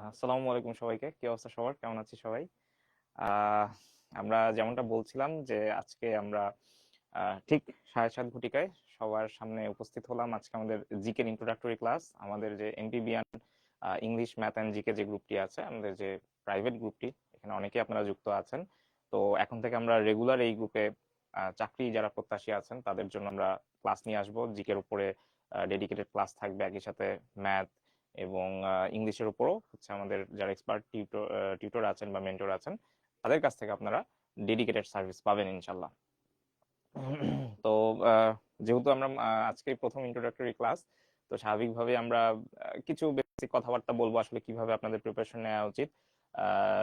আসসালামু আলাইকুম সবাইকে। কি অবস্থা সবার? কেমন আছি সবাই? আহ, আমরা যেমনটা বলছিলাম যে আজকে আমরা ঠিক 7:30 ঘটিকায় সবার সামনে উপস্থিত হলাম। আজকে আমাদের জিকে ইন্ট্রোডাক্টরি ক্লাস, আমাদের যে এমপিবিএন ইংলিশ ম্যাথ অ্যান্ড জিকে যে গ্রুপটি আছে, আমাদের যে প্রাইভেট গ্রুপটি, এখানে অনেকেই আপনারা যুক্ত আছেন। তো এখন থেকে আমরা রেগুলার এই গ্রুপে চাকরি যারা প্রত্যাশী আছেন তাদের জন্য আমরা ক্লাস নিয়ে আসবো। জিকের উপরে ডেডিকেটেড ক্লাস থাকবে, একই সাথে ম্যাথ এবং ইংলিশের উপরও হচ্ছে আমাদের যারা এক্সপার্ট টিউটর আছেন বা মেন্টর আছেন তাদের কাছ থেকে আপনারা ডেডিকেটেড সার্ভিস পাবেন ইনশাল্লাহ। তো যেহেতু আমরা আজকে প্রথম ইন্ট্রোডাক্টরি ক্লাস, তো স্বাভাবিকভাবে আমরা কিছু বেসিক কথাবার্তা বলবো আসলে কিভাবে আপনাদের প্রিপারেশন নেওয়া উচিত।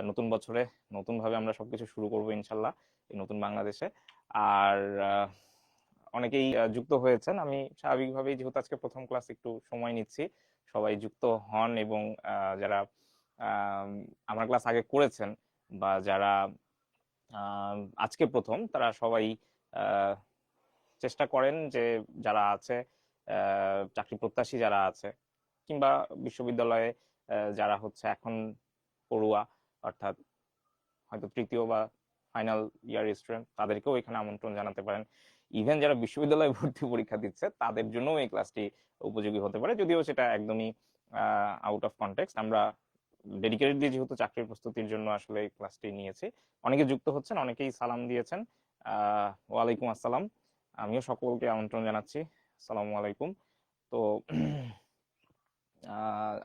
নতুন বছরে নতুন ভাবে আমরা সবকিছু শুরু করবো ইনশাল্লাহ এই নতুন বাংলাদেশে। আর অনেকেই যুক্ত হয়েছেন। আমি স্বাভাবিকভাবেই যেহেতু আজকে প্রথম ক্লাস একটু সময় নিচ্ছি, সবাই যুক্ত হন এবং যারা আমার ক্লাস আগে করেছেন বা যারা আজকে প্রথম, তারা সবাই চেষ্টা করেন যে যারা আছে চাকরি প্রত্যাশী যারা আছে কিংবা বিশ্ববিদ্যালয়ে যারা হচ্ছে এখন পড়ুয়া, অর্থাৎ হয়তো তৃতীয় বা ফাইনাল ইয়ার স্টুডেন্ট, তাদেরকেও এখানে আমন্ত্রণ জানাতে পারেন। ইভেন যারা বিশ্ববিদ্যালয়ে ভর্তি পরীক্ষা দিচ্ছে তাদের জন্য এই ক্লাসটি উপযোগী হতে পারে, যদিও সেটা একদমই আউট অফ কনটেক্সট। আমরা ডেডিকেটেড দিয়ে যেহেতু চাকরির প্রস্তুতির জন্য আসলে এই ক্লাসটি নিয়েছি। অনেকে যুক্ত হচ্ছেন, অনেকেই সালাম দিয়েছেন। ওয়ালাইকুম আসসালাম। আমিও সকলকে আমন্ত্রণ জানাচ্ছি। আসসালামু আলাইকুম। তো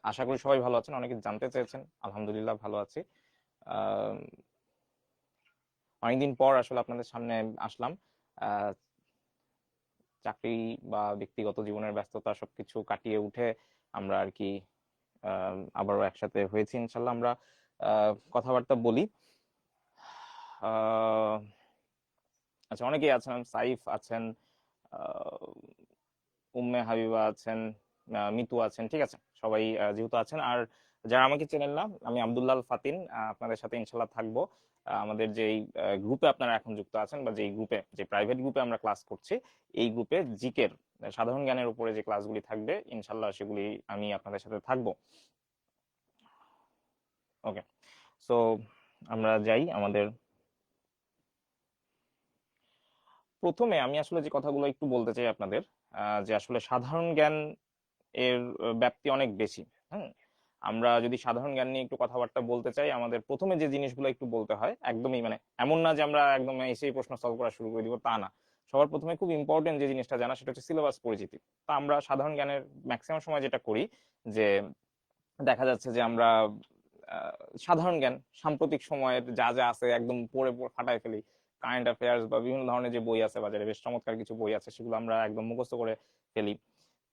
আশা করি সবাই ভালো আছেন। অনেকে জানতে চেয়েছেন, আলহামদুলিল্লাহ ভালো আছি। আহ, অনেকদিন পর আসলে আপনাদের সামনে আসলাম। আহ, চাকরি বা ব্যক্তিগত জীবনের ব্যস্ততা সবকিছু কাটিয়ে উঠে আমরা আর কি আবারও একসাথে হয়েছি। ইনশাল্লাহ আমরা কথাবার্তা বলি। আহ, আচ্ছা, অনেকেই আছেন, সাইফ আছেন, উম্মে হাবিবা আছেন, মিতু আছেন, ঠিক আছে, সবাই যেহেতু আছেন। আর যারা আমাকে চেনেন না, আমি আব্দুল্লাহ আল ফাতিন, আপনাদের সাথে ইনশাল্লাহ থাকবো। আমাদের যেই গ্রুপে আপনারা এখন যুক্ত আছেন বা যেই গ্রুপে, যে প্রাইভেট গ্রুপে আমরা ক্লাস করছি, এই গ্রুপে জিকের সাধারণ জ্ঞানের উপরে যে ক্লাসগুলি থাকবে ইনশাল্লাহ সেগুলি আমি আপনাদের সাথে থাকবো। ওকে, সো আমরা যাই আমাদের। প্রথমে আমি আসলে যে কথাগুলো একটু বলতে চাই আপনাদের, যে আসলে সাধারণ জ্ঞান এর ব্যাপ্তি অনেক বেশি। হ্যাঁ, আমরা যদি সাধারণ জ্ঞান নিয়ে একটু কথাবার্তা বলতে চাই, আমাদের প্রথমে যে জিনিসগুলো একটু বলতে হয়, একদমই মানে এমন না যে আমরা একদম এসেই প্রশ্ন সলভ করা শুরু করে দিব, তা না। সবার প্রথমে খুব ইম্পর্টেন্ট যে জিনিসটা জানা, সেটা হচ্ছে সিলেবাস পরিচিতি। তা আমরা সাধারণ জ্ঞানের ম্যাক্সিমাম সময় যেটা করি, যে দেখা যাচ্ছে যে আমরা আহ, সাধারণ জ্ঞান সাম্প্রতিক সময়ের যা যা আছে একদম পড়ে পড়ে ফাটায় ফেলি। কারেন্ট অ্যাফেয়ার্স বা বিভিন্ন ধরনের যে বই আছে বাজারে, বেশ চমৎকার কিছু বই আছে, সেগুলো আমরা একদম মুখস্থ করে ফেলি।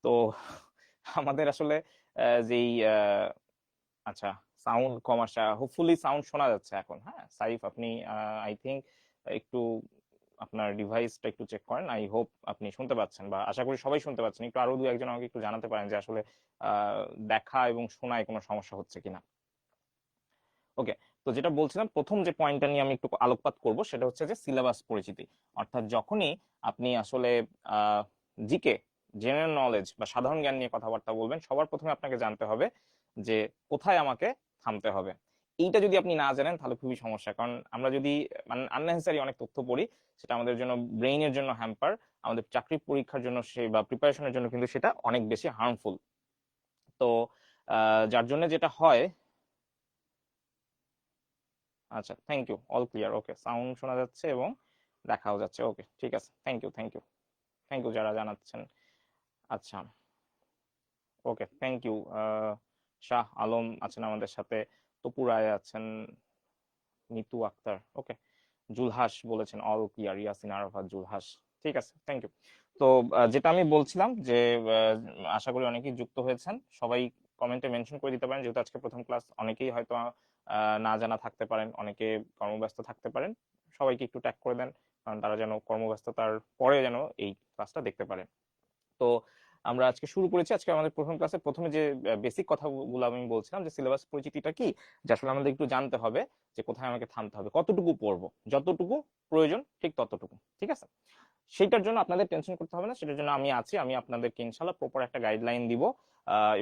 তো আমাদের আসলে যেই আচ্ছা, সাউন্ড কম আসা, হোপফুলি সাউন্ড শোনা যাচ্ছে এখন। হ্যাঁ সাইফ, আপনি আই থিংক একটু আপনার ডিভাইসটা একটু চেক করেন। আই হোপ আপনি শুনতে পাচ্ছেন, বা আশা করি সবাই শুনতে পাচ্ছেন। একটু আরো দু একজন আমাকে একটু জানাতে পারেন যে আসলে দেখা এবং শোনায় কোনো সমস্যা হচ্ছে কিনা। ওকে, তো যেটা বলছিলাম, প্রথম যে পয়েন্টটা নিয়ে আমি একটু আলোকপাত করব সেটা হচ্ছে যে সিলেবাস পরিচিতি। অর্থাৎ যখনই আপনি আসলে জিকে, জেনারেল নলেজ বা সাধারণ জ্ঞান নিয়ে কথাবার্তা বলবেন, সবার প্রথমে আপনাকে জানতে হবে যে কোথায় আমাকে থামতে হবে। এইটা যদি আপনি না জানেন তাহলে খুবই সমস্যা, কারণ আমরা যদি মানে আননেসেসারি অনেক তথ্য পড়ি, সেটা আমাদের জন্য, ব্রেইনের জন্য হ্যাম্পার, আমাদের চাকরি পরীক্ষার জন্য সেই বা প্রিপারেশনের জন্য কিন্তু সেটা অনেক বেশি হার্মফুল। তো যার জন্য যেটা হয়, আচ্ছা thank you, all clear, okay, sound শোনা যাচ্ছে এবং দেখাও যাচ্ছে, ওকে ঠিক আছে, thank you thank you thank you যারা জানাচ্ছেন। আচ্ছা, okay, thank you. Shah Alam আছেন আমাদের সাথে, তপু রায় আছেন, নিতু আক্তার, ওকে, জুলহাস বলেছেন অল ক্লিয়ার, ইয়াসিন আরাফাত, জুলহাস, ঠিক আছে, থ্যাংক ইউ। তো যেটা আমি বলছিলাম যে আশা করি অনেকেই যুক্ত হয়েছেন, সবাই কমেন্টে মেনশন করে দিতে পারেন, যেহেতু আজকে প্রথম ক্লাস, অনেকেই হয়তো না জানা থাকতে পারেন, অনেকে কর্মব্যস্ত থাকতে পারেন। সবাইকে একটু ট্যাগ করে দেন, কারণ তারা যেন কর্মব্যস্ততার পরে যেন এই ক্লাসটা দেখতে পারে। তো আমরা আজকে শুরু করেছি। আজকে আমাদের প্রথম ক্লাসে প্রথমে যে বেসিক কথাগুলো আমি বলছিলাম যে সিলেবাস পরিচিতিটা কি, যে আসলে আমাদের একটু জানতে হবে যে কোথায় আমাকে থামতে হবে, কতটুকু পড়বো, যতটুকু প্রয়োজন ঠিক ততটুকু। ঠিক আছে, সেটার জন্য আপনাদের টেনশন করতে হবে না, সেটার জন্য আমি আছি। আমি আপনাদেরকে ইনশাল্লাহ প্রপার একটা গাইডলাইন দিব,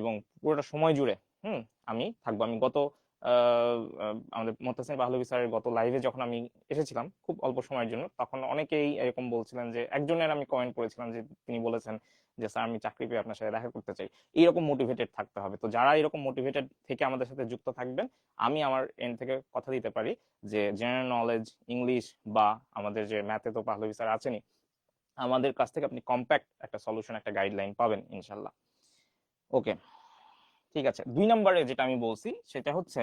এবং পুরোটা সময় জুড়ে আমি থাকবো। আমি গত আমাদের মোত্তাসিম পাহলভী স্যারের গত লাইভে যখন আমি এসেছিলাম খুব অল্প সময়ের জন্য, তখন অনেকেই এরকম বলছিলেন, যে একজনের আমি কমেন্ট করেছিলাম যে তিনি বলেছেন যে স্যার আমি চাকরি পেয়ে আপনার সাথে দেখা করতে চাই। এইরকম মোটিভেটেড থাকতে হবে। তো যারা এরকম মোটিভেটেড থেকে আমাদের সাথে যুক্ত থাকবেন, আমি আমার এন্ড থেকে কথা দিতে পারি যে জেনারেল নলেজ, ইংলিশ বা আমাদের যে ম্যাথে তো পাহলভী স্যার আছেনই, আমাদের কাছ থেকে আপনি কম্প্যাক্ট একটা সলিউশন, একটা গাইডলাইন পাবেন ইনশাল্লাহ। ওকে, ঠিক আছে। 2 নম্বরে যেটা আমি বলছি সেটা হচ্ছে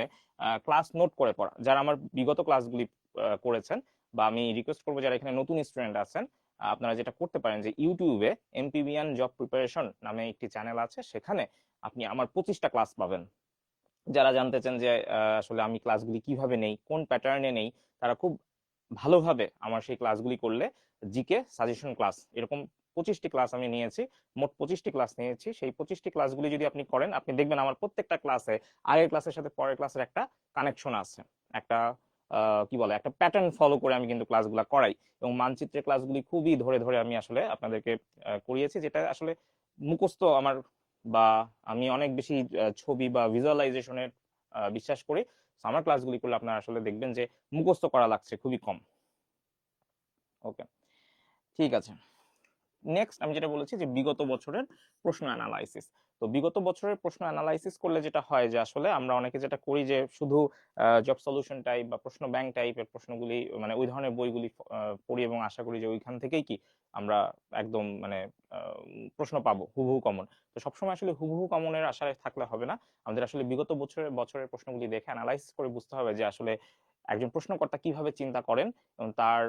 ক্লাস নোট করে পড়া। যারা আমার বিগত ক্লাসগুলি করেছেন, বা আমি রিকোয়েস্ট করবো যারা এখানে নতুন স্টুডেন্ট আছেন, আপনারা যেটা করতে পারেন যে ইউটিউবে এমপিবিএন জব প্রিপারেশন নামে একটি চ্যানেল আছে, সেখানে আপনি আমার 25টা ক্লাস পাবেন। যারা জানতে চান যে আসলে আমি ক্লাসগুলি কিভাবে নেই, কোন প্যাটার্নে নেই, তারা খুব ভালোভাবে আমার সেই ক্লাসগুলি করলে, জিকে সাজেশন ক্লাস এরকম 25টি ক্লাস আমি নিয়েছি, মোট 25টি ক্লাস নিয়েছি। সেই 25টি ক্লাসগুলি যদি আপনি করেন, আপনি দেখবেন আমার প্রত্যেকটা ক্লাসে আগের ক্লাসের সাথে পরের ক্লাসের একটা কানেকশন আছে, একটা কি বলে, একটা প্যাটার্ন ফলো করে আমি কিন্তু ক্লাসগুলো করাই। এবং মানচিত্রের ক্লাসগুলি খুবই ধরে ধরে আমি আসলে আপনাদেরকে করিয়েছি, যেটা আসলে মুখস্থ আমার, বা আমি অনেক বেশি ছবি বা ভিজুয়ালাইজেশনের বিশ্বাস করি। আমার ক্লাসগুলি করলে আপনারা আসলে দেখবেন যে মুখস্থ করা লাগছে খুবই কম। ওকে, ঠিক আছে। নেক্সট আমি যেটা বলেছি যে বিগত বছরের প্রশ্ন অ্যানালাইসিস। তো বিগত বছরের প্রশ্ন অ্যানালাইসিস করলে যেটা হয় যে আসলে আমরা অনেকে যেটা করি যে শুধু জব সলিউশন টাইপ বা প্রশ্ন ব্যাংক টাইপের প্রশ্নগুলি, মানে ওই ধরনের বইগুলি পড়ি এবং আশা করি যে ওইখান থেকেই কি আমরা একদম মানে প্রশ্ন পাবো হুবহু কমন। তো সবসময় আসলে হুবহু কমনের আশায় থাকলে হবে না। আমাদের আসলে বিগত বছরের প্রশ্নগুলি দেখে অ্যানালাইসিস করে বুঝতে হবে যে আসলে একজন প্রশ্নকর্তা কিভাবে চিন্তা করেন, এবং তার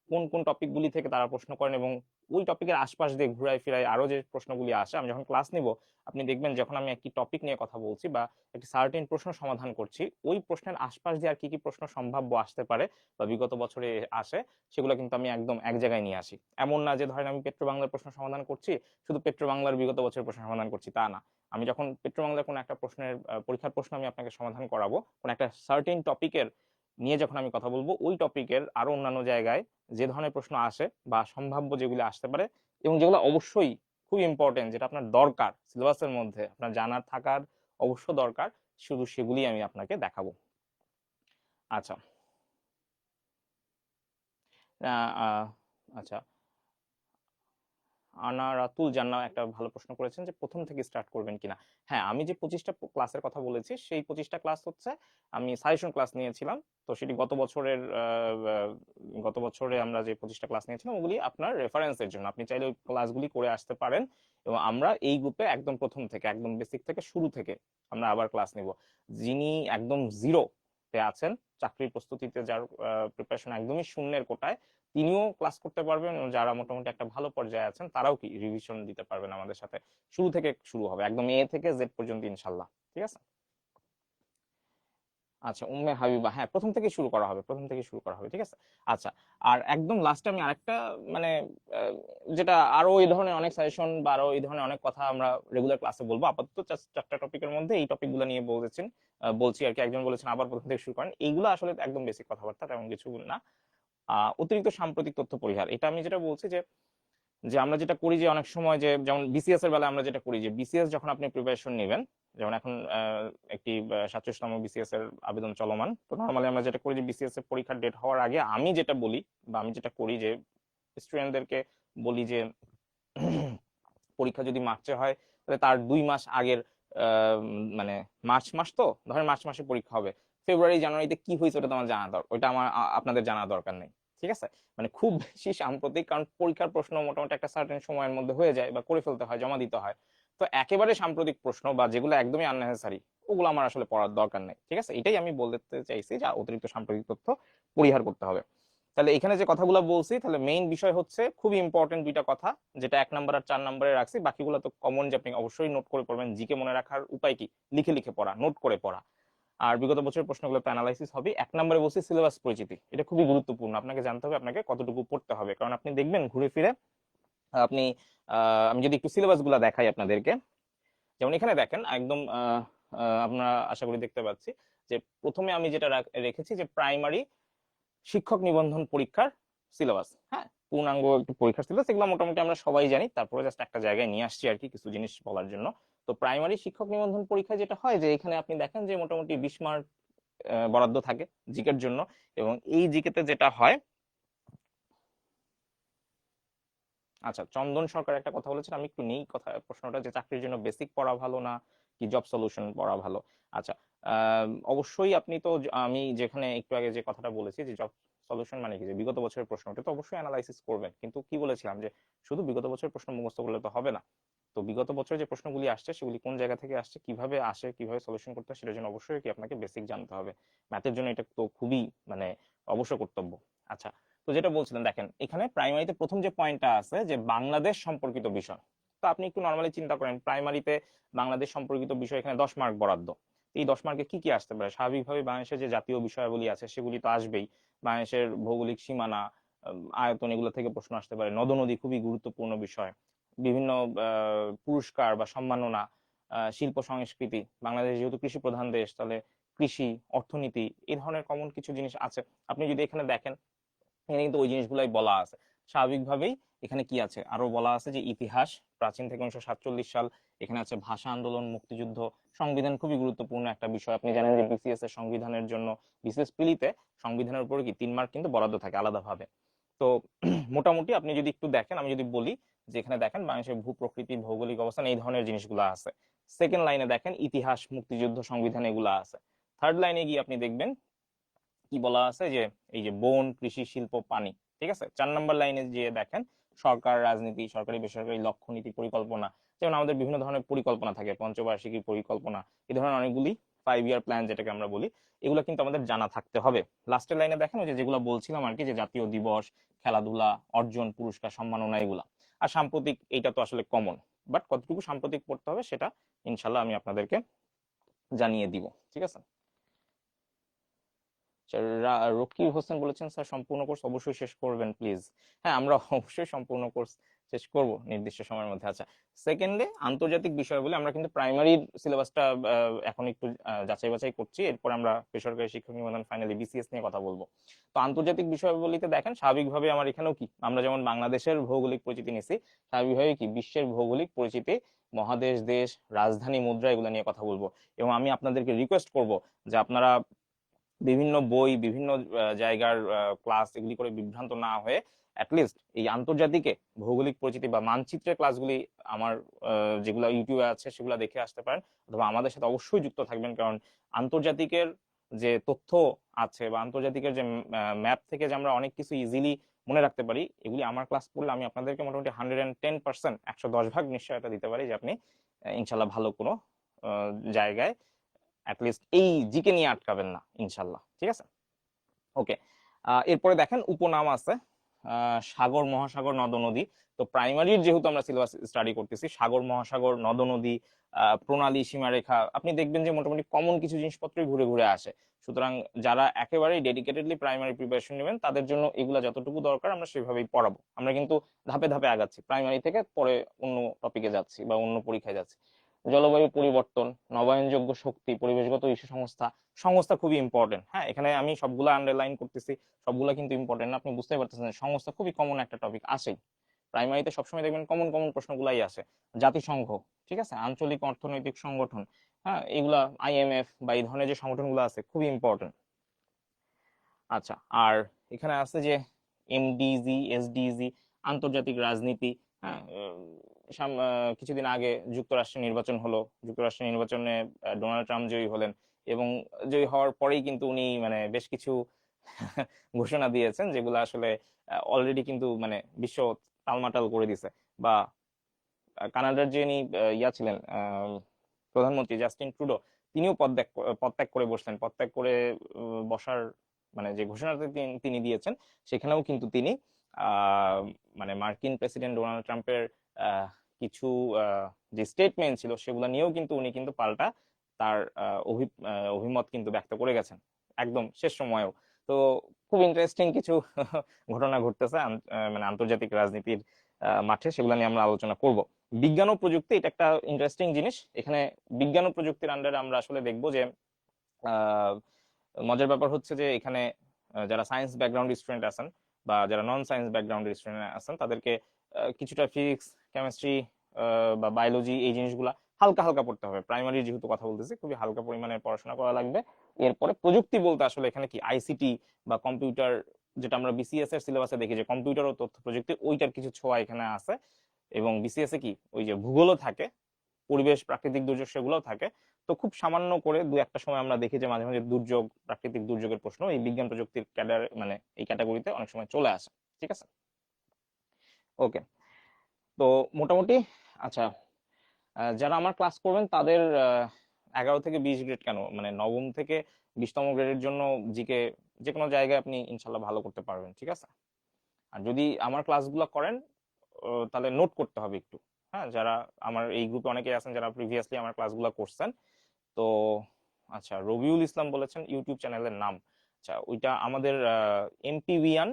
কোন কোন টপিকগুলি থেকে তারা প্রশ্ন করেন, এবং ওই টপিকের আশপাশ দিয়ে ঘুরায় ফিরায় আরো যে প্রশ্নগুলি আসে। আমি যখন ক্লাস নিব, আপনি দেখবেন যখন আমি একটি টপিক নিয়ে কথা বলছি বা একটি সার্টেন প্রশ্ন সমাধান করছি, ওই প্রশ্নের আশপাশ দিয়ে আর কি কি প্রশ্ন সম্ভাব্য আসতে পারে বা বিগত বছরে আসে, সেগুলো কিন্তু আমি একদম এক জায়গায় নিয়ে আসি। এমন না যে ধরেন আমি পেট্রো বাংলার প্রশ্ন সমাধান করছি, শুধু পেট্রো বাংলার বিগত বছরের প্রশ্ন সমাধান করছি, তা না। আমি যখন পেট্রো বাংলার কোনো একটা প্রশ্নের পরীক্ষার প্রশ্ন আমি আপনাকে সমাধান করাবো, কোন একটা সার্টেন টপিকের নিয়ে যখন আমি কথা বলবো, ওই টপিকের আরো অন্যান্য জায়গায় যে ধরনের প্রশ্ন আসে বা সম্ভাব্য যেগুলি আসতে পারে, এবং যেগুলো অবশ্যই খুব ইম্পর্টেন্ট, যেটা আপনার দরকার সিলেবাসের মধ্যে আপনার জানার থাকার অবশ্য দরকার, শুধু সেগুলি আমি আপনাকে দেখাবো। আচ্ছা, আচ্ছা, আনারাতুল জান্নাহ একটা ভালো প্রশ্ন করেছেন যে প্রথম থেকে স্টার্ট করবেন কিনা। হ্যাঁ, আমি যে 25টা ক্লাসের কথা বলেছি, সেই 25টা ক্লাস হচ্ছে আমি সাজেশন ক্লাস নিয়েছিলাম। তো সেটি গত বছরে আমরা যে 25টা ক্লাস নিয়েছিলাম, ওগুলি আপনার রেফারেন্সের জন্য, আপনি চাইলে ওই ক্লাসগুলি করে আসতে পারেন। এবং আমরা এই গ্রুপে একদম প্রথম থেকে, একদম বেসিক থেকে, শুরু থেকে আমরা আবার ক্লাস নিব। যিনি একদম জিরো তে আছেন, চাকরির প্রস্তুতিতে যার প্রিপারেশন একদমই শূন্যের কোটায়, তিনিও ক্লাস করতে পারবেন। যারা মোটামুটি একটা ভালো পর্যায়ে আছেন, তারাও কি রিভিশন দিতে পারবেন আমাদের সাথে। শুরু থেকে শুরু হবে, একদম এ থেকে জেড পর্যন্ত ইনশাল্লাহ। ঠিক আছে। আচ্ছা, উম্মে হাবিবা, হ্যাঁ প্রথম থেকে শুরু করা হবে, প্রথম থেকে শুরু করা হবে। ঠিক আছে। আচ্ছা, আর একদম লাস্টে আমি আরেকটা মানে আহ, যেটা আরো এই ধরনের অনেক সাজেশন বা আরো এই ধরনের অনেক কথা আমরা রেগুলার ক্লাসে বলবো। আপাতত 4টা টপিকের মধ্যে এই টপিকগুলো নিয়ে বলছি আর কি। একজন বলেছেন আবার প্রথম থেকে শুরু করেন, এইগুলো আসলে একদম বেসিক কথাবার্তা, তেমন কিছু না। অতিরিক্ত সাম্প্রতিক তথ্য পরিহার, এটা আমি যেটা বলছি যে যে আমরা যেটা করি যে অনেক সময় যে যেমন বিসিএস এর বেলায় আমরা যেটা করি যে বিসিএস যখন আপনি প্রিপারেশন নেবেন, যেমন এখন একটি 47তম বিসিএস এর আবেদন চলমান। তো নর্মালি আমরা যেটা করি যে বিসিএস এর পরীক্ষার ডেট হওয়ার আগে আমি যেটা বলি বা আমি যেটা করি যে স্টুডেন্টদেরকে বলি যে পরীক্ষা যদি মার্চে হয়, তাহলে তার 2 মাস আগের মানে মার্চ মাস, তো ধরেন মার্চ মাসে পরীক্ষা হবে, ফেব্রুয়ারি জানুয়ারিতে কি হয়েছে ওটা তো আমার জানা দরকার, ওইটা আপনাদের জানা দরকার নেই। ঠিক আছে, মানে খুব বেশি সাম্প্রতিক, কারণ পরীক্ষার প্রশ্ন মোটামুটি একটা সার্টেন সময়ের মধ্যে হয়ে যায় বা করে ফেলতে হয়, জমা দিতে হয়। তো একেবারে সাম্প্রতিক প্রশ্ন বা যেগুলো একদমই আননেসেসারি, ওগুলো আমার আসলে পড়ার দরকার নেই। ঠিক আছে, এটাই আমি বলতে চাইছি যে অতিরিক্ত সাম্প্রতিক তথ্য পরিহার করতে হবে। তাহলে এখানে যে কথাগুলো বলছি, তাহলে মেইন বিষয় হচ্ছে খুবই ইম্পর্টেন্ট 2টা কথা, যেটা 1 নাম্বার আর 4 নাম্বারে রাখছি। বাকিগুলো তো কমন, যে আপনি অবশ্যই নোট করে পড়বেন। জিকে মনে রাখার উপায় কি? লিখে লিখে পড়া, নোট করে পড়া। আর বিগত বছরের প্রশ্নগুলো তো অ্যানালাইসিস হবে। 1 নম্বরে বলছি সিলেবাস পরিচিতি, এটা খুবই গুরুত্বপূর্ণ। আপনাকে জানতে হবে আপনাকে কতটুকু পড়তে হবে, কারণ আপনি দেখবেন ঘুরে ফিরে আপনি আমি যদি একটু সিলেবাস গুলা দেখাই আপনাদেরকে, যেমন এখানে দেখেন একদম আমরা আশা করি দেখতে পাচ্ছি যে প্রথমে আমি যেটা রেখেছি যে প্রাইমারি শিক্ষক নিবন্ধন পরীক্ষার সিলেবাস। হ্যাঁ, পূর্ণাঙ্গ একটু পরীক্ষার সিলেবাস, এগুলো মোটামুটি আমরা সবাই জানি, তারপরে জাস্ট একটা জায়গায় নিয়ে আসছি আর কি কিছু জিনিস বলার জন্য। তো প্রাইমারি শিক্ষক নিবন্ধন পরীক্ষায় যেটা হয় যে এখানে আপনি দেখেন যে মোটামুটি 20 মার্ক বরাদ্দ থাকে জিকের জন্য। এবং এই জিকেতে যেটা হয়, আচ্ছা চন্দন সরকার একটা কথা বলেছেন, আমি একটু নেই কথা প্রশ্নটা, যে চাকরির জন্য বেসিক পড়া ভালো না কি জব সলিউশন পড়া ভালো। আচ্ছা, অবশ্যই আপনি তো আমি যেখানে একটু আগে যে কথাটা বলেছি যে জব সলিউশন মানে কি, যে বিগত বছরের প্রশ্ন, ওটা তো অবশ্যই অ্যানালাইসিস করবেন, কিন্তু কি বলেছিলাম যে শুধু বিগত বছরের প্রশ্ন মুখস্থ করলে তো হবে না। তো বিগত বছরে যে প্রশ্নগুলি আসছে সেগুলি কোন জায়গা থেকে আসছে, কিভাবে আসে, কিভাবে সলিউশন করতে হয়, সেটার জন্য অবশ্যই কি আপনাকে বেসিক জানতে হবে। ম্যাথের জন্য এটা তো খুবই মানে অবশ্য কর্তব্য। আচ্ছা, তো যেটা বলছিলেন দেখেন এখানে প্রাইমারিতে প্রথম যে পয়েন্টটা আছে যে বাংলাদেশ সম্পর্কিত বিষয়। তো আপনি একটু নর্মালি চিন্তা করেন, প্রাইমারিতে বাংলাদেশ সম্পর্কিত বিষয় এখানে 10 মার্ক বরাদ্দ। এই 10 মার্কে কি কি আসতে পারে? স্বাভাবিকভাবে বাংলাদেশের যে জাতীয় বিষয়াবলী আছে সেগুলি তো আসবেই, বাংলাদেশের ভৌগোলিক সীমানা, আয়তন, এগুলো থেকে প্রশ্ন আসতে পারে। নদনদী খুবই গুরুত্বপূর্ণ বিষয়, বিভিন্ন পুরস্কার বা সম্মাননা, শিল্প সংস্কৃতি, বাংলাদেশ যেহেতু কৃষি প্রধান দেশ, তাহলে কৃষি, অর্থনীতি, এই ধরনের কমন কিছু জিনিস আছে। আপনি যদি এখানে দেখেন এখানে কিন্তু ওই জিনিসগুলাই বলা আছে। স্বাভাবিকভাবেই এখানে কি আছে আরো বলা আছে যে ইতিহাস, প্রাচীন থেকে 1947 সাল, এখানে আছে ভাষা আন্দোলন, মুক্তিযুদ্ধ, সংবিধান খুবই গুরুত্বপূর্ণ একটা বিষয়। আপনি জানেন যে বিসিএস এর সংবিধানের জন্য, বিসিএস প্রিলিতে সংবিধানের উপরে কি 3 মার্ক কিন্তু বরাদ্দ থাকে আলাদাভাবে। তো মোটামুটি আপনি যদি একটু দেখেন, আমি যদি বলি যে এখানে দেখেন বাংলাদেশের ভূ প্রকৃতি, ভৌগোলিক অবস্থান, এই ধরনের জিনিসগুলো আছে। সেকেন্ড লাইনে দেখেন ইতিহাস, মুক্তিযুদ্ধ, সংবিধান, এগুলা আছে। থার্ড লাইনে গিয়ে আপনি দেখবেন কি বলা আছে যে এই যে বন, কৃষি, শিল্প, পানি। ঠিক আছে, 4 নম্বর লাইনে যে দেখেন সরকার, রাজনীতি, সরকারি বেসরকারি লক্ষ্য, নীতি, পরিকল্পনা। যেমন আমাদের বিভিন্ন ধরনের পরিকল্পনা থাকে, পঞ্চবার্ষিকী পরিকল্পনা, এই ধরনের অনেকগুলি 5 ইয়ার প্ল্যান যেটাকে আমরা বলি, এগুলো কিন্তু আমাদের জানা থাকতে হবে। লাস্টের লাইনে দেখেন ওই যে যেগুলো বলছিলাম আর কি, যে জাতীয় দিবস, খেলাধুলা, অর্জন, পুরস্কার, সম্মাননা, এগুলা। আর সাম্প্রতিক, এইটা তো আসলে কমন, বাট কতটুকু সাম্প্রতিক পড়তে হবে সেটা ইনশাল্লাহ আমি আপনাদেরকে জানিয়ে দিব। ঠিক আছে। রকিব হোসেন বলেছেন স্যার সম্পূর্ণ কোর্স অবশ্যই শেষ করবেন প্লিজ। হ্যাঁ, আমরা অবশ্যই সম্পূর্ণ কোর্স শেষ করব নির্দিষ্ট সময়ের মধ্যে। আচ্ছা, সেকেন্ডে আন্তর্জাতিক বিষয় বলে আমরা কিন্তু প্রাইমারির সিলেবাসটা এখন একটু যাচাই বাছাই করছি, এরপর আমরা বেসরকারি শিক্ষক নিবন্ধন ফাইনালি বিসিএস নিয়ে কথা বলবো। তো আন্তর্জাতিক বিষয়াবলিতে দেখেন স্বাভাবিকভাবে আমার এখানেও কি, আমরা যেমন বাংলাদেশের ভৌগোলিক পরিচিতি নিছি, স্বাভাবিকভাবে কি বিশ্বের ভৌগোলিক পরিচিতি, মহাদেশ, দেশ, রাজধানী, মুদ্রা, এগুলো নিয়ে কথা বলবো। এবং আমি আপনাদেরকে রিকোয়েস্ট করব যে আপনারা বিভিন্ন বই, বিভিন্ন জায়গার ক্লাস, এগুলি করে বিভ্রান্ত না হয়ে অ্যাটলিস্ট এই আন্তর্জাতিকে ভৌগোলিক পরিচিতি বা মানচিত্রের ক্লাসগুলি আমার যেগুলো ইউটিউবে আছে সেগুলো দেখে আসতে পারেন, অথবা আমাদের সাথে অবশ্যই যুক্ত থাকবেন। কারণ আন্তর্জাতিকের যে তথ্য আছে বা আন্তর্জাতিকের যে ম্যাপ থেকে যে আমরা অনেক কিছু ইজিলি মনে রাখতে পারি, এগুলি আমার ক্লাস পড়লে আমি আপনাদেরকে মোটামুটি 110%, 110 ভাগ নিশ্চয়তা দিতে পারি যে আপনি ইনশাল্লাহ ভালো কোনো জায়গায় অ্যাটলিস্ট এই জিকে নিয়ে আটকাবেন না ইনশাল্লাহ। ঠিক আছে, ওকে। এরপরে দেখেন উপনাম আছে, সাগর, মহাসাগর, নদ নদী। তো প্রাইমারির যেহেতু আমরা সিলেবাস স্টাডি করতেছি, সাগর, মহাসাগর, নদ নদী, প্রণালী, সীমারেখা, আপনি দেখবেন যে মোটামুটি কমন কিছু জিনিসপত্রই ঘুরে ঘুরে আসে। সুতরাং যারা একেবারেই ডেডিকেটেডলি প্রাইমারি প্রিপারেশন নেবেন তাদের জন্য এগুলা যতটুকু দরকার আমরা সেভাবেই পড়াবো। আমরা কিন্তু ধাপে ধাপে আগাচ্ছি, প্রাইমারি থেকে পরে অন্য টপিকে যাচ্ছি বা অন্য পরীক্ষায় যাচ্ছি। জলবায়ু পরিবর্তন, নবায়নযোগ্য শক্তি, পরিবেশগত ইস্যু, সংস্থা। সংস্থা খুবই ইম্পর্টেন্ট। হ্যাঁ, এখানে আমি সবগুলা আন্ডারলাইন করতেছি, সবগুলা কিন্তু ইম্পর্টেন্ট না, আপনি বুঝতে পারতেছেন। সংস্থা খুবই কমন একটা টপিক, আসেই প্রাইমারিতে সবসময় দেখবেন কমন কমন প্রশ্নগুলাই আসে। জাতিসংঘ, ঠিক আছে, আঞ্চলিক অর্থনৈতিক সংগঠন, হ্যাঁ, এগুলা আইএমএফ বা এই ধরনের যে সংগঠনগুলো আছে খুবই ইম্পর্টেন্ট। আচ্ছা, আর এখানে আছে যে এমডিজি, এসডিজি, আন্তর্জাতিক রাজনীতি। হ্যাঁ, কিছুদিন আগে যুক্তরাষ্ট্রের নির্বাচন হলো, যুক্তরাষ্ট্রের নির্বাচনে ডোনাল্ড ট্রাম্প জয়ী হলেন, এবং জয়ী হওয়ার পরেই কিন্তু উনি মানে বেশ কিছু ঘোষণা দিয়েছেন যেগুলো আসলে অলরেডি কিন্তু মানে বিশ্ব টালমাটাল করে দিছে। বা কানাডার যিনি ইয়া ছিলেন প্রধানমন্ত্রী জাস্টিন ট্রুডো, তিনিও পদত্যাগ করে বসলেন। পদত্যাগ করে বসার মানে যে ঘোষণাটা তিনি দিয়েছেন, সেখানেও কিন্তু তিনি মানে মার্কিন প্রেসিডেন্ট ডোনাল্ড ট্রাম্পের কিছু যে স্টেটমেন্ট ছিল সেগুলো নিয়েও কিন্তু উনি কিন্তু পাল্টা তার অভিমত কিন্তু ব্যক্ত করে গেছেন একদম শেষ সময়েও। তো খুব ইন্টারেস্টিং কিছু ঘটনা ঘটতেছে মানে আন্তর্জাতিক রাজনীতির মাঠে সেগুলো নিয়ে আমরা আলোচনা করব। বিজ্ঞান ও প্রযুক্তি এটা একটা ইন্টারেস্টিং জিনিস। এখানে বিজ্ঞান ও প্রযুক্তির আন্ডারে আমরা আসলে দেখবো যে মজার ব্যাপার হচ্ছে যে এখানে যারা সায়েন্স ব্যাকগ্রাউন্ড স্টুডেন্ট আছেন বা যারা নন সায়েন্স ব্যাকগ্রাউন্ডের স্টুডেন্ট আছেন তাদেরকে কিছুটা ফিজিক্স, কেমিস্ট্রি বা বায়োলজি এই জিনিসগুলা হালকা হালকা পড়তে হবে। প্রাইমারি যেহেতু কথা বলতেছি, খুবই হালকা পরিমাণে পড়াশোনা করা লাগবে। এরপরে প্রযুক্তি বলতে আসলে এখানে কি আইসিটি বা কম্পিউটার, যেটা আমরা বিসিএস এর সিলেবাসে দেখি যে কম্পিউটার ও তথ্য প্রযুক্তি, ওইটার কিছু ছোঁয়া এখানে আছে। এবং বিসিএস এ কি ওই যে ভূগোলও থাকে, পরিবেশ প্রাকৃতিক দুর্যোগ সেগুলোও থাকে। তো খুব সামান্য করে দু একটা সময় আমরা দেখি যে মাঝে মাঝে দুর্যোগ, প্রাকৃতিক দুর্যোগের প্রশ্ন এই বিজ্ঞান প্রযুক্তির ক্যাডার মানে এই ক্যাটাগরিতে অনেক সময় চলে আসে। ঠিক আছে, ওকে। তো মোটামুটি আচ্ছা, যারা আমার ক্লাস করবেন তাদের 11 থেকে 20 গ্রেড কেন, মানে নবম থেকে 20তম গ্রেডের জন্য জিকে যে কোনো জায়গায় আপনি ইনশাল্লাহ ভালো করতে পারবেন। ঠিক আছে, আর যদি আমার ক্লাসগুলো করেন তাহলে নোট করতে হবে একটু। হ্যাঁ, যারা আমার এই গ্রুপে অনেকেই আছেন যারা প্রিভিয়াসলি আমার ক্লাসগুলো করছেন। তো আচ্ছা, রবিউল ইসলাম বলেছেন ইউটিউব চ্যানেলের নাম। আচ্ছা, ওইটা আমাদের এমপিভিয়ান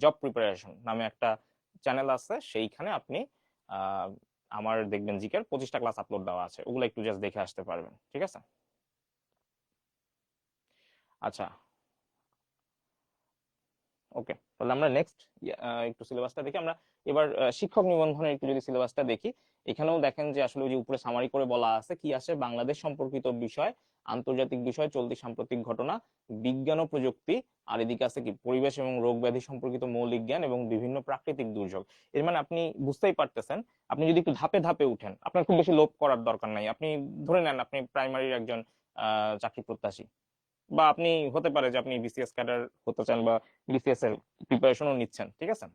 জব প্রিপারেশন নামে একটা চ্যানেল আছে, সেইখানে আপনি আহ, আমার দেখবেন জিকের 25টা ক্লাস আপলোড দেওয়া আছে, ওগুলো একটু জাস্ট দেখে আসতে পারবেন। ঠিক আছে, আচ্ছা, ওকে। তাহলে আমরা নেক্সট একটু সিলেবাসটা দেখি। আমরা এবার শিক্ষক নিবন্ধনের একটু যদি সিলেবাসটা দেখি, এখানেও দেখেন যে আসলে ওই যে উপরে সামারি করে বলা আছে কি আসে, বাংলাদেশ সম্পর্কিত বিষয়, আন্তর্জাতিক বিষয়, চলতি সাম্প্রতিক ঘটনা, বিজ্ঞান ও প্রযুক্তি, আর এদিকে আছে কি পরিবেশ এবং রোগ ব্যাধি সম্পর্কিত মৌলিক জ্ঞান এবং বিভিন্ন প্রাকৃতিক দুর্যোগ। এর মানে আপনি বুঝতেই পারতেছেন, আপনি যদি একটু ধাপে ধাপে উঠেন, আপনার খুব বেশি লোভ করার দরকার নাই। আপনি ধরে নেন আপনি প্রাইমারির একজন চাকরি প্রত্যাশী, বা আপনি হতে পারে যে আপনি বিসিএস ক্যাডার হতে চান বা বিসিএস এর প্রিপারেশনও নিচ্ছেন। ঠিক আছে,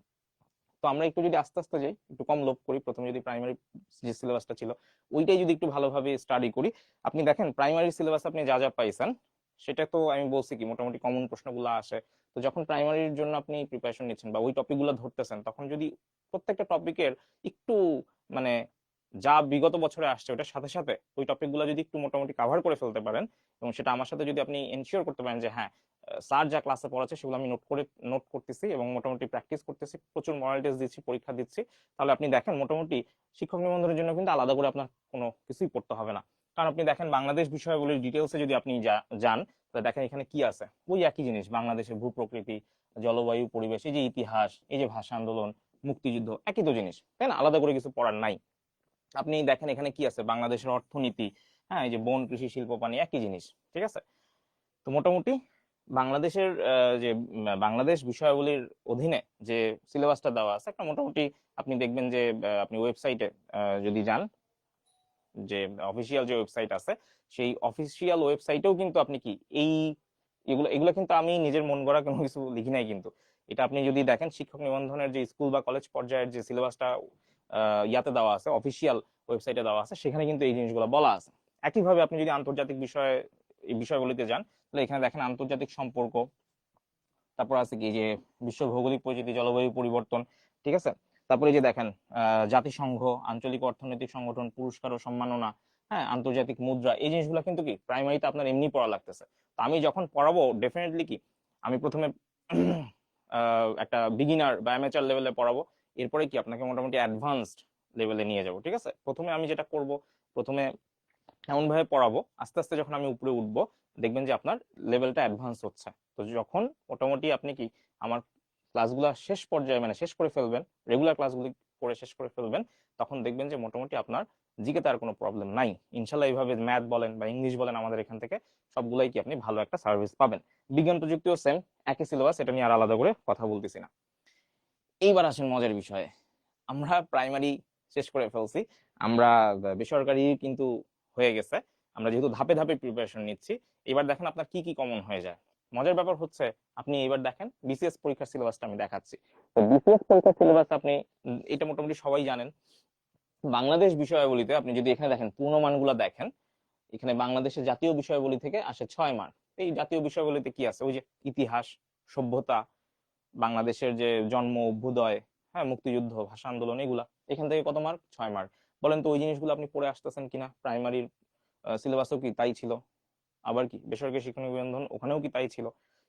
তো আমরা একটু যদি আস্তে আস্তে যাই, একটু কম লোভ করি, প্রথমে যদি প্রাইমারি যে সিলেবাসটা ছিল ওইটাই যদি একটু ভালোভাবে স্টাডি করি, আপনি দেখেন প্রাইমারি সিলেবাস আপনি যা যা পাইছেন সেটা তো আমি বলছি কি মোটামুটি কমন প্রশ্নগুলো আসে। তো যখন প্রাইমারির জন্য আপনি প্রিপারেশন নিচ্ছেন বা ওই টপিকগুলো ধরতেছেন, তখন যদি প্রত্যেকটা টপিকের একটু মানে যা বিগত বছরে আসছে ওটার সাথে সাথে ওই টপিকগুলো যদি একটু মোটামুটি কাভার করে ফেলতে পারেন, এবং সেটা আমার সাথে যদি আপনি এনশিওর করতে পারেন যে হ্যাঁ স্যার যা ক্লাসে পড়াচ্ছে সেগুলো আমি নোট করতেছি এবং মোটামুটি প্র্যাকটিস করতেছি, প্রচুর মডেল টেস্ট দিচ্ছি, পরীক্ষা দিচ্ছি, তাহলে আপনি দেখেন মোটামুটি শিক্ষক নিবন্ধনের জন্য কিন্তু আলাদা করে আপনার কোনো কিছুই পড়তে হবে না। কারণ আপনি দেখেন বাংলাদেশ বিষয়গুলির ডিটেলসে যদি আপনি যান, তাহলে দেখেন এখানে কি আছে, ওই একই জিনিস, বাংলাদেশের ভূপ্রকৃতি, জলবায়ু, পরিবেশ, এই যে ইতিহাস, এই যে ভাষা আন্দোলন, মুক্তিযুদ্ধ, একই তো জিনিস, তাই না? আলাদা করে কিছু পড়ার নাই। আপনি দেখেন এখানে কি আছে, বাংলাদেশের অর্থনীতি, হ্যাঁ, এই যে বন, কৃষি, শিল্প, পানি, একই জিনিস। ঠিক আছে, তো মোটামুটি বাংলাদেশের যে বাংলাদেশ বিষয়াবলীর অধীনে যে সিলেবাসটা দেওয়া আছে একটা মোটামুটি আপনি দেখবেন যে আপনি ওয়েবসাইটে যদি যান, যে অফিসিয়াল যে ওয়েবসাইট আছে সেই অফিসিয়াল ওয়েবসাইটেও কিন্তু আপনি কি এই এগুলো এগুলো কিন্তু আমি নিজের মন গড়া কোনো কিছু লিখি নাই কিন্তু। এটা আপনি যদি দেখেন শিক্ষক নিবন্ধনের যে স্কুল বা কলেজ পর্যায়ের যে সিলেবাসটা ইয়াতে দেওয়া আছে, অফিসিয়াল ওয়েবসাইটে দেওয়া আছে, সেখানে কিন্তু এই জিনিসগুলো বলা আছে। একইভাবে আপনি যদি আন্তর্জাতিক বিষয় এই বিষয়গুলিতে যান, তাহলে এখানে দেখেন আন্তর্জাতিক সম্পর্ক, তারপর আছে কি যে বিশ্ব ভৌগোলিক পরিচিতি, জলবায়ু পরিবর্তন। ঠিক আছে, তারপরে যে দেখেন জাতিসংঘ, আঞ্চলিক অর্থনৈতিক সংগঠন, পুরস্কার ও সম্মাননা, হ্যাঁ, আন্তর্জাতিক মুদ্রা, এই জিনিসগুলো কিন্তু কি প্রাইমারিতে আপনার এমনি পড়া লাগতেছে। তো আমি যখন পড়াবো ডেফিনেটলি কি আমি প্রথমে একটা বিগিনার বা অ্যামেচার লেভেলে পড়াবো, এরপরে কি আপনাকে মোটামুটি অ্যাডভান্সড লেভেলে নিয়ে যাবো। ঠিক আছে, প্রথমে আমি যেটা করব, প্রথমে এমন ভাবে পড়াবো, আস্তে আস্তে যখন আমি উপরে উঠবো দেখবেন যে আপনার লেভেলটা অ্যাডভান্স হচ্ছে। তো যখন মোটামুটি আপনি কি আমার ক্লাসগুলো শেষ পর্যায়ে মানে শেষ করে ফেলবেন, রেগুলার ক্লাসগুলি করে শেষ করে ফেলবেন, তখন দেখবেন যে মোটামুটি আপনার জিকেতে আর কোনো প্রবলেম নাই ইনশাল্লাহ। এইভাবে ম্যাথ বলেন বা ইংলিশ বলেন আমাদের এখান থেকে সবগুলাই কি আপনি ভালো একটা সার্ভিস পাবেন। বিজ্ঞান প্রযুক্তিও সেম, একই সিলেবাস, এটা নিয়ে আর আলাদা করে কথা বলতেছি না। এইবার আসেন মজার বিষয়ে, আমরা প্রাইমারি শেষ করে ফেলছি, আমরা বেসরকারি কিন্তু হয়ে গেছে, আমরা যেহেতু ধাপে ধাপে প্রিপারেশন নিচ্ছি। এবার দেখেন আপনার কি কি কমন হয়ে যায়। মজার ব্যাপার হচ্ছে আপনি এবার দেখেন বিসিএস পরীক্ষার সিলেবাসটা আমি দেখাচ্ছি। তো বিসিএস পরীক্ষার সিলেবাস আপনি এটা মোটামুটি সবাই জানেন। বাংলাদেশ বিষয়াবলীতে আপনি যদি এখানে দেখেন পূর্ণমানগুলো দেখেন, এখানে বাংলাদেশের জাতীয় বিষয়াবলী থেকে আসে 6 মার্ক। এই জাতীয় বিষয়াবলীতে কি আছে, ওই যে ইতিহাস, সভ্যতা, বাংলাদেশের যে জন্ম, অভ্যুদয়, হ্যাঁ, মুক্তিযুদ্ধ, ভাষা আন্দোলন, এগুলা এখান থেকে কত মার্ক, 6 মার্ক। বলেন তো ওই জিনিসগুলো আপনি পড়ে আসতেছেন কিনা? প্রাইমারির সিলেবাসও কি তাই ছিল, আবার কি বেসরকারি শিক্ষা নিবন্ধন ওখানেও কি তাই ছিল?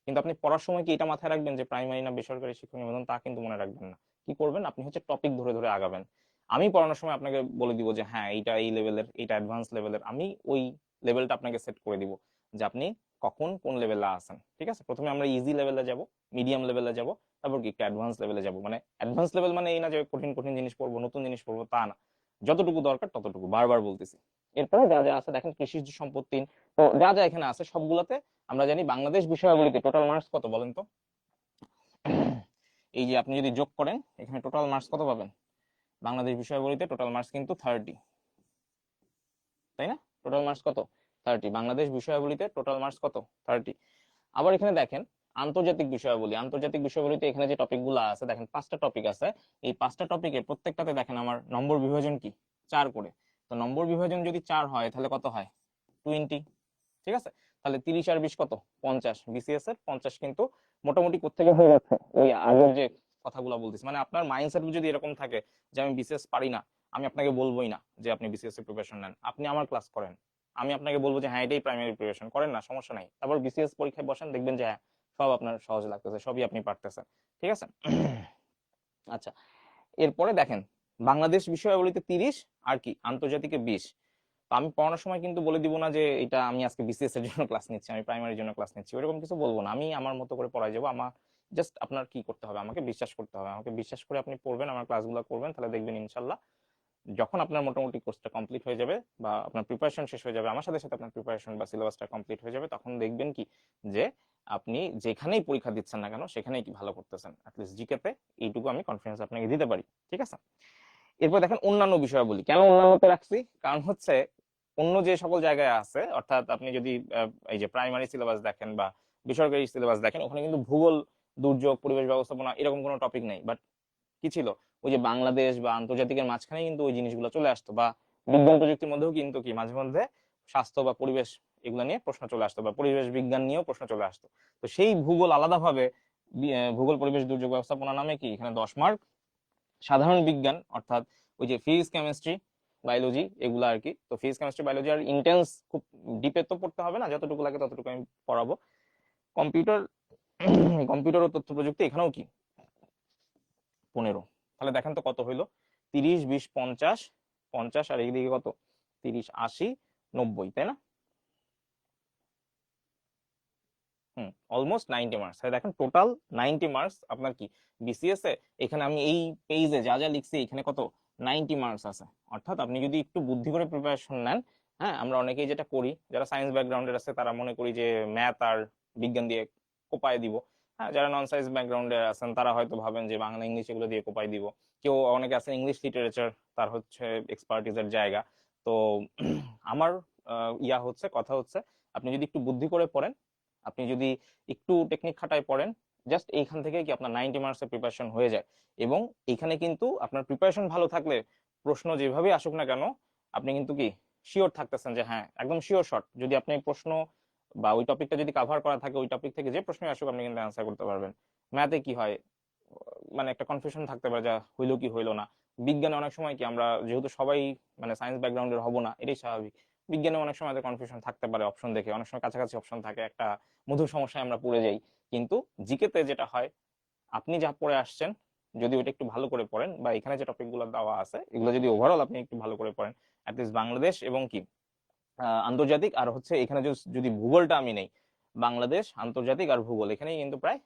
কিন্তু আপনি পড়ার সময় কি এটা মাথায় রাখবেন যে প্রাইমারি না বেসরকারি শিক্ষক নিবন্ধন, তা কিন্তু মনে রাখবেন না। কি করবেন, আপনি হচ্ছে টপিক ধরে ধরে আগাবেন। আমি পড়ানোর সময় আপনাকে বলে দিব যে হ্যাঁ এইটা এই লেভেলের, এইটা অ্যাডভান্স লেভেলের, আমি ওই লেভেলটা আপনাকে সেট করে দিব যে আপনি কখন কোন লেভেলে আছেন। ঠিক আছে, প্রথমে আমরা ইজি লেভেলে যাব, মিডিয়াম লেভেলে যাব, তারপর কি একটু অ্যাডভান্স লেভেলে যাব। মানে অ্যাডভান্স লেভেল মানে এই না যে কঠিন কঠিন জিনিস পড়বো, নতুন জিনিস পড়বো, তা না, যতটুকু দরকার ততটুকু, বারবার বলতেছি। এরপরে যা যা আছে দেখেন, কৃষিজ সম্পত্তি, তো যা যা এখানে আছে সবগুলাতে আমরা জানি বাংলাদেশ বিষয়াবলীতে টোটাল মার্কস কত বলেন তো? এই যে আপনি যদি যোগ করেন এখানে টোটাল মার্কস কত পাবেন? বাংলাদেশ বিষয়াবলীতে টোটাল মার্কস কিন্তু 30, তাই না? টোটাল মার্কস কত? 30। বাংলাদেশ বিষয়াবলীতে টোটাল মার্কস কত? 30। আবার এখানে দেখেন আন্তর্জাতিক বিষয়াবলী, আন্তর্জাতিক বিষয়াবলীতে এখানে যে টপিকগুলো আছে দেখেন 5টা টপিক আছে। এই 5টা টপিকে প্রত্যেকটাতে দেখেন আমার নম্বর বিভাজন কি 4 করে। তো নম্বর বিভাজন যদি 4 হয় তাহলে কত হয়? 20। ঠিক আছে, তাহলে 30 আর 20 কত? 50। বিসিএস এর 50 কিন্তু মোটামুটি কোত্থেকে হয়ে যাচ্ছে, ওই আগের যে কথাগুলো বলতেছি। মানে আপনার মাইন্ডসেট যদি এরকম থাকে যে আমি বিসিএস পারি না, আমি আপনাকে বলবোই না যে আপনি বিসিএস এর প্রিপারেশন নেন, আপনি আমার ক্লাস করেন, আমি আপনাকে বলবো যে হ্যাঁ এটাই প্রাইমারি প্রিপারেশন করেন না, সমস্যা নাই, তারপর বিসিএস পরীক্ষায় বসেন, দেখবেন যে হ্যাঁ সব আপনার সহজ লাগতেছে, সবই আপনি পারতেছেন। ঠিক আছে। আচ্ছা, এরপরে দেখেন বাংলাদেশ বিষয়াবলীতে 30 আর কি আন্তর্জাতিকে 20। তো আমি পড়ানোর সময় কিন্তু বলে দিব না যে এটা আমি আজকে বিসিএস এর জন্য ক্লাস নিচ্ছি, আমি প্রাইমারির জন্য ক্লাস নিচ্ছি, ওইরকম কিছু বলবো না। আমি আমার মতো করে পড়াই যাবো। আমার জাস্ট আপনার কি করতে হবে, আমাকে বিশ্বাস করতে হবে, আমাকে বিশ্বাস করে আপনি পড়বেন, আমার ক্লাসগুলো করবেন, তাহলে দেখবেন ইনশাল্লাহ যখন আপনার মোটামুটি কোর্সটা কমপ্লিট হয়ে যাবে বা আপনার প্রিপারেশন শেষ হয়ে যাবে, আমার সাথে সাথে আপনার প্রিপারেশন বা সিলেবাসটা কমপ্লিট হয়ে যাবে, তখন দেখবেন কি যে আপনি যেখানেই পরীক্ষা দিচ্ছেন না কেন সেখানেই কি ভালো করতেছেন। অ্যাটলিস্ট জিকেতে এইটুকু আমি কনফিডেন্স আপনাকে দিতে পারি। ঠিক আছে। এরপর দেখেন অন্যান্য বিষয়াবলী, কেন অন্যান্যতে রাখছি, কারণ হচ্ছে অন্য যে সকল জায়গায় আছে, অর্থাৎ আপনি যদি এই যে প্রাইমারি সিলেবাস দেখেন বা বেসরকারি সিলেবাস দেখেন, ওখানে কিন্তু ভূগোল, দুর্যোগ, পরিবেশ ব্যবস্থাপনা এরকম কোনো টপিক নেই। বাট কি ছিল, ওই যে বাংলাদেশ বা আন্তর্জাতিকের মাঝখানে কিন্তু ওই জিনিসগুলো চলে আসতো, বা বিজ্ঞান প্রযুক্তির মধ্যেও কিন্তু কি মাঝে মধ্যে স্বাস্থ্য বা পরিবেশ এগুলো নিয়ে প্রশ্ন চলে আসতো, বা পরিবেশ বিজ্ঞান নিয়েও প্রশ্ন চলে আসতো। তো সেই ভূগোল আলাদাভাবে ভূগোল, পরিবেশ, দুর্যোগ ব্যবস্থাপনা নামে কি এখানে 10 মার্ক, সাধারণ বিজ্ঞান অর্থাৎ ওই যে ফিজিক্স, কেমিস্ট্রি, বায়োলজি এগুলো আর কি। তো ফিজিক্স, কেমিস্ট্রি, বায়োলজি আর ইন্টেন্স খুব ডিপে তো পড়তে হবে না, যতটুকু লাগে ততটুকু আমি পড়াবো। কম্পিউটার, কম্পিউটার ও তথ্য প্রযুক্তি এখানেও কি 15। তাহলে দেখেন তো কত হইলো, 30, 20, 50, 50 আর এইদিকে কত, 30, 80, 90, তাই না? Almost 90 marks. দেখেন টোটাল 90 মার্কস আপনার কি বিসিএস এ। এখানে আমি এই পেজে যা যা লিখছি এখানে কত 90 মার্কস আছে। অর্থাৎ আপনি যদি একটু বুদ্ধি করে প্রিপারেশন নেন, হ্যাঁ আমরা অনেকেই যেটা করি যারা সায়েন্স ব্যাকগ্রাউন্ডের আছে তারা মনে করি যে ম্যাথ আর বিজ্ঞান দিয়ে কোপায় দিব। হ্যাঁ, যারা নন সায়েন্স ব্যাকগ্রাউন্ডে আছেন তারা হয়তো ভাবেন যে বাংলা ইংলিশ এগুলো দিয়ে কোপায় দিব। কেউ অনেকে আছেন ইংলিশ লিটারেচার তার হচ্ছে এক্সপার্টিজের জায়গা। তো আমার ইয়া হচ্ছে, কথা হচ্ছে আপনি যদি একটু বুদ্ধি করে পড়েন, আপনি যদি একটু টেকনিক খাটায় পড়েন, জাস্ট এইখান থেকে কি আপনার 90 মার্কসের প্রিপারেশন হয়ে যায়। এবং এখানে কিন্তু আপনার প্রিপারেশন ভালো থাকলে প্রশ্ন যেভাবে আসুক না কেন আপনি কিন্তু কি শিওর থাকতেছেন যে হ্যাঁ একদম শিওর শট, যদি আপনি প্রশ্ন বা ওই টপিকটা যদি কাভার করা থাকে ওই টপিক থেকে যে প্রশ্নই আসুক আপনি কিন্তু অ্যান্সার করতে পারবেন। ম্যাথে কি হয়, মানে একটা কনফিউশন থাকতে পারে যা হইলো কি হইলো না। বিজ্ঞানে অনেক সময় কি আমরা যেহেতু সবাই মানে সায়েন্স ব্যাকগ্রাউন্ডের হব না, এটাই স্বাভাবিক। বিজ্ঞানে অনেক সময় কনফিউশন থাকতে পারে অপশন দেখে, অনেক সময় কাছাকাছি অপশন থাকে, একটা মধুর সমস্যায় আমরা পড়ে যাই। কিন্তু জিকেতে যেটা হয়, আপনি যা পড়ে আসছেন যদি ওইটা একটু ভালো করে পড়েন, বা এখানে যে টপিকগুলো দেওয়া আছে এগুলো যদি ওভারঅল আপনি একটু ভালো করে পড়েন, অ্যাটলিস্ট বাংলাদেশ এবং কি আন্তর্জাতিক আর হচ্ছে এখানে যদি ভূগোলটা আমি নেই, বাংলাদেশ, আন্তর্জাতিক আর ভূগোল, এখানেই কিন্তু প্রায়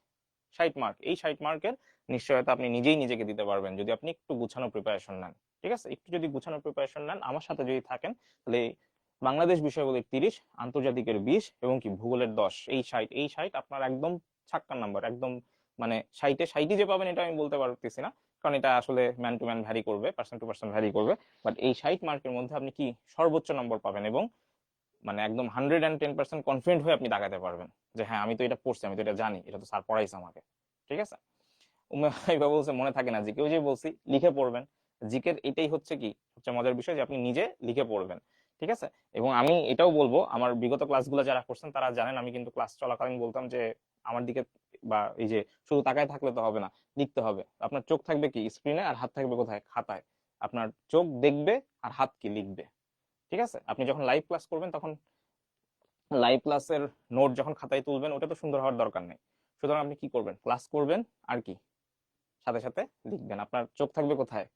60 মার্ক। এই 60 মার্কের নিশ্চয়তা আপনি নিজেই নিজেকে দিতে পারবেন যদি আপনি একটু গুছানো প্রিপারেশন নেন। ঠিক আছে, একটু যদি গুছানো প্রিপারেশন নেন আমার সাথে যদি থাকেন, তাহলে বাংলাদেশ বিষয়গুলির 30, আন্তর্জাতিকের 20 এবং কি ভূগোলের 10, এই 60, এই 60 আপনার একদম ছাক্কার নাম্বার একদম। মানে 60-এ 60ই যে পাবেন এটা আমি বলতে পারতেছি না, কারণ এটা আসলে ম্যান টু ম্যান ভ্যারি করবে, পার্সন টু পার্সন ভ্যারি করবে। বাট এই 60 মার্কের মধ্যে আপনি কি সর্বোচ্চ নম্বর পাবেন এবং মানে একদম 110% কনফিডেন্ট হয়ে আপনি দাগাতে পারবেন যে হ্যাঁ আমি তো এটা পড়ছি, আমি তো এটা জানি, এটা তো স্যার পড়াইছে আমাকে। ঠিক আছে। ভাইবা বলছে মনে থাকে না জিকেও যে বলছি লিখে পড়বেন। জিকের এটাই হচ্ছে কি সবচেয়ে মজার বিষয় যে আপনি নিজে লিখে পড়বেন। ঠিক আছে। এবং আমি এটাও বলবো, আমার বিগত ক্লাসগুলো যারা করছেন তারা জানেন আমি কিন্তু ক্লাস চলাকালীন বলতাম যে আমার দিকে বা এই যে শুধু তাকায় থাকলে তো হবে না, লিখতে হবে। আপনার চোখ থাকবে কি স্ক্রিনে আর হাত থাকবে কোথায়, খাতায়। আপনার চোখ দেখবে আর হাত কি লিখবে। ঠিক আছে, আপনি যখন লাইভ ক্লাস করবেন তখন লাইভ ক্লাসের নোট যখন খাতায় তুলবেন ওটা তো সুন্দর হওয়ার দরকার নেই, সুতরাং আপনি কি করবেন, ক্লাস করবেন আর কি সাথে সাথে লিখবেন। আপনার চোখ থাকবে কোথায়,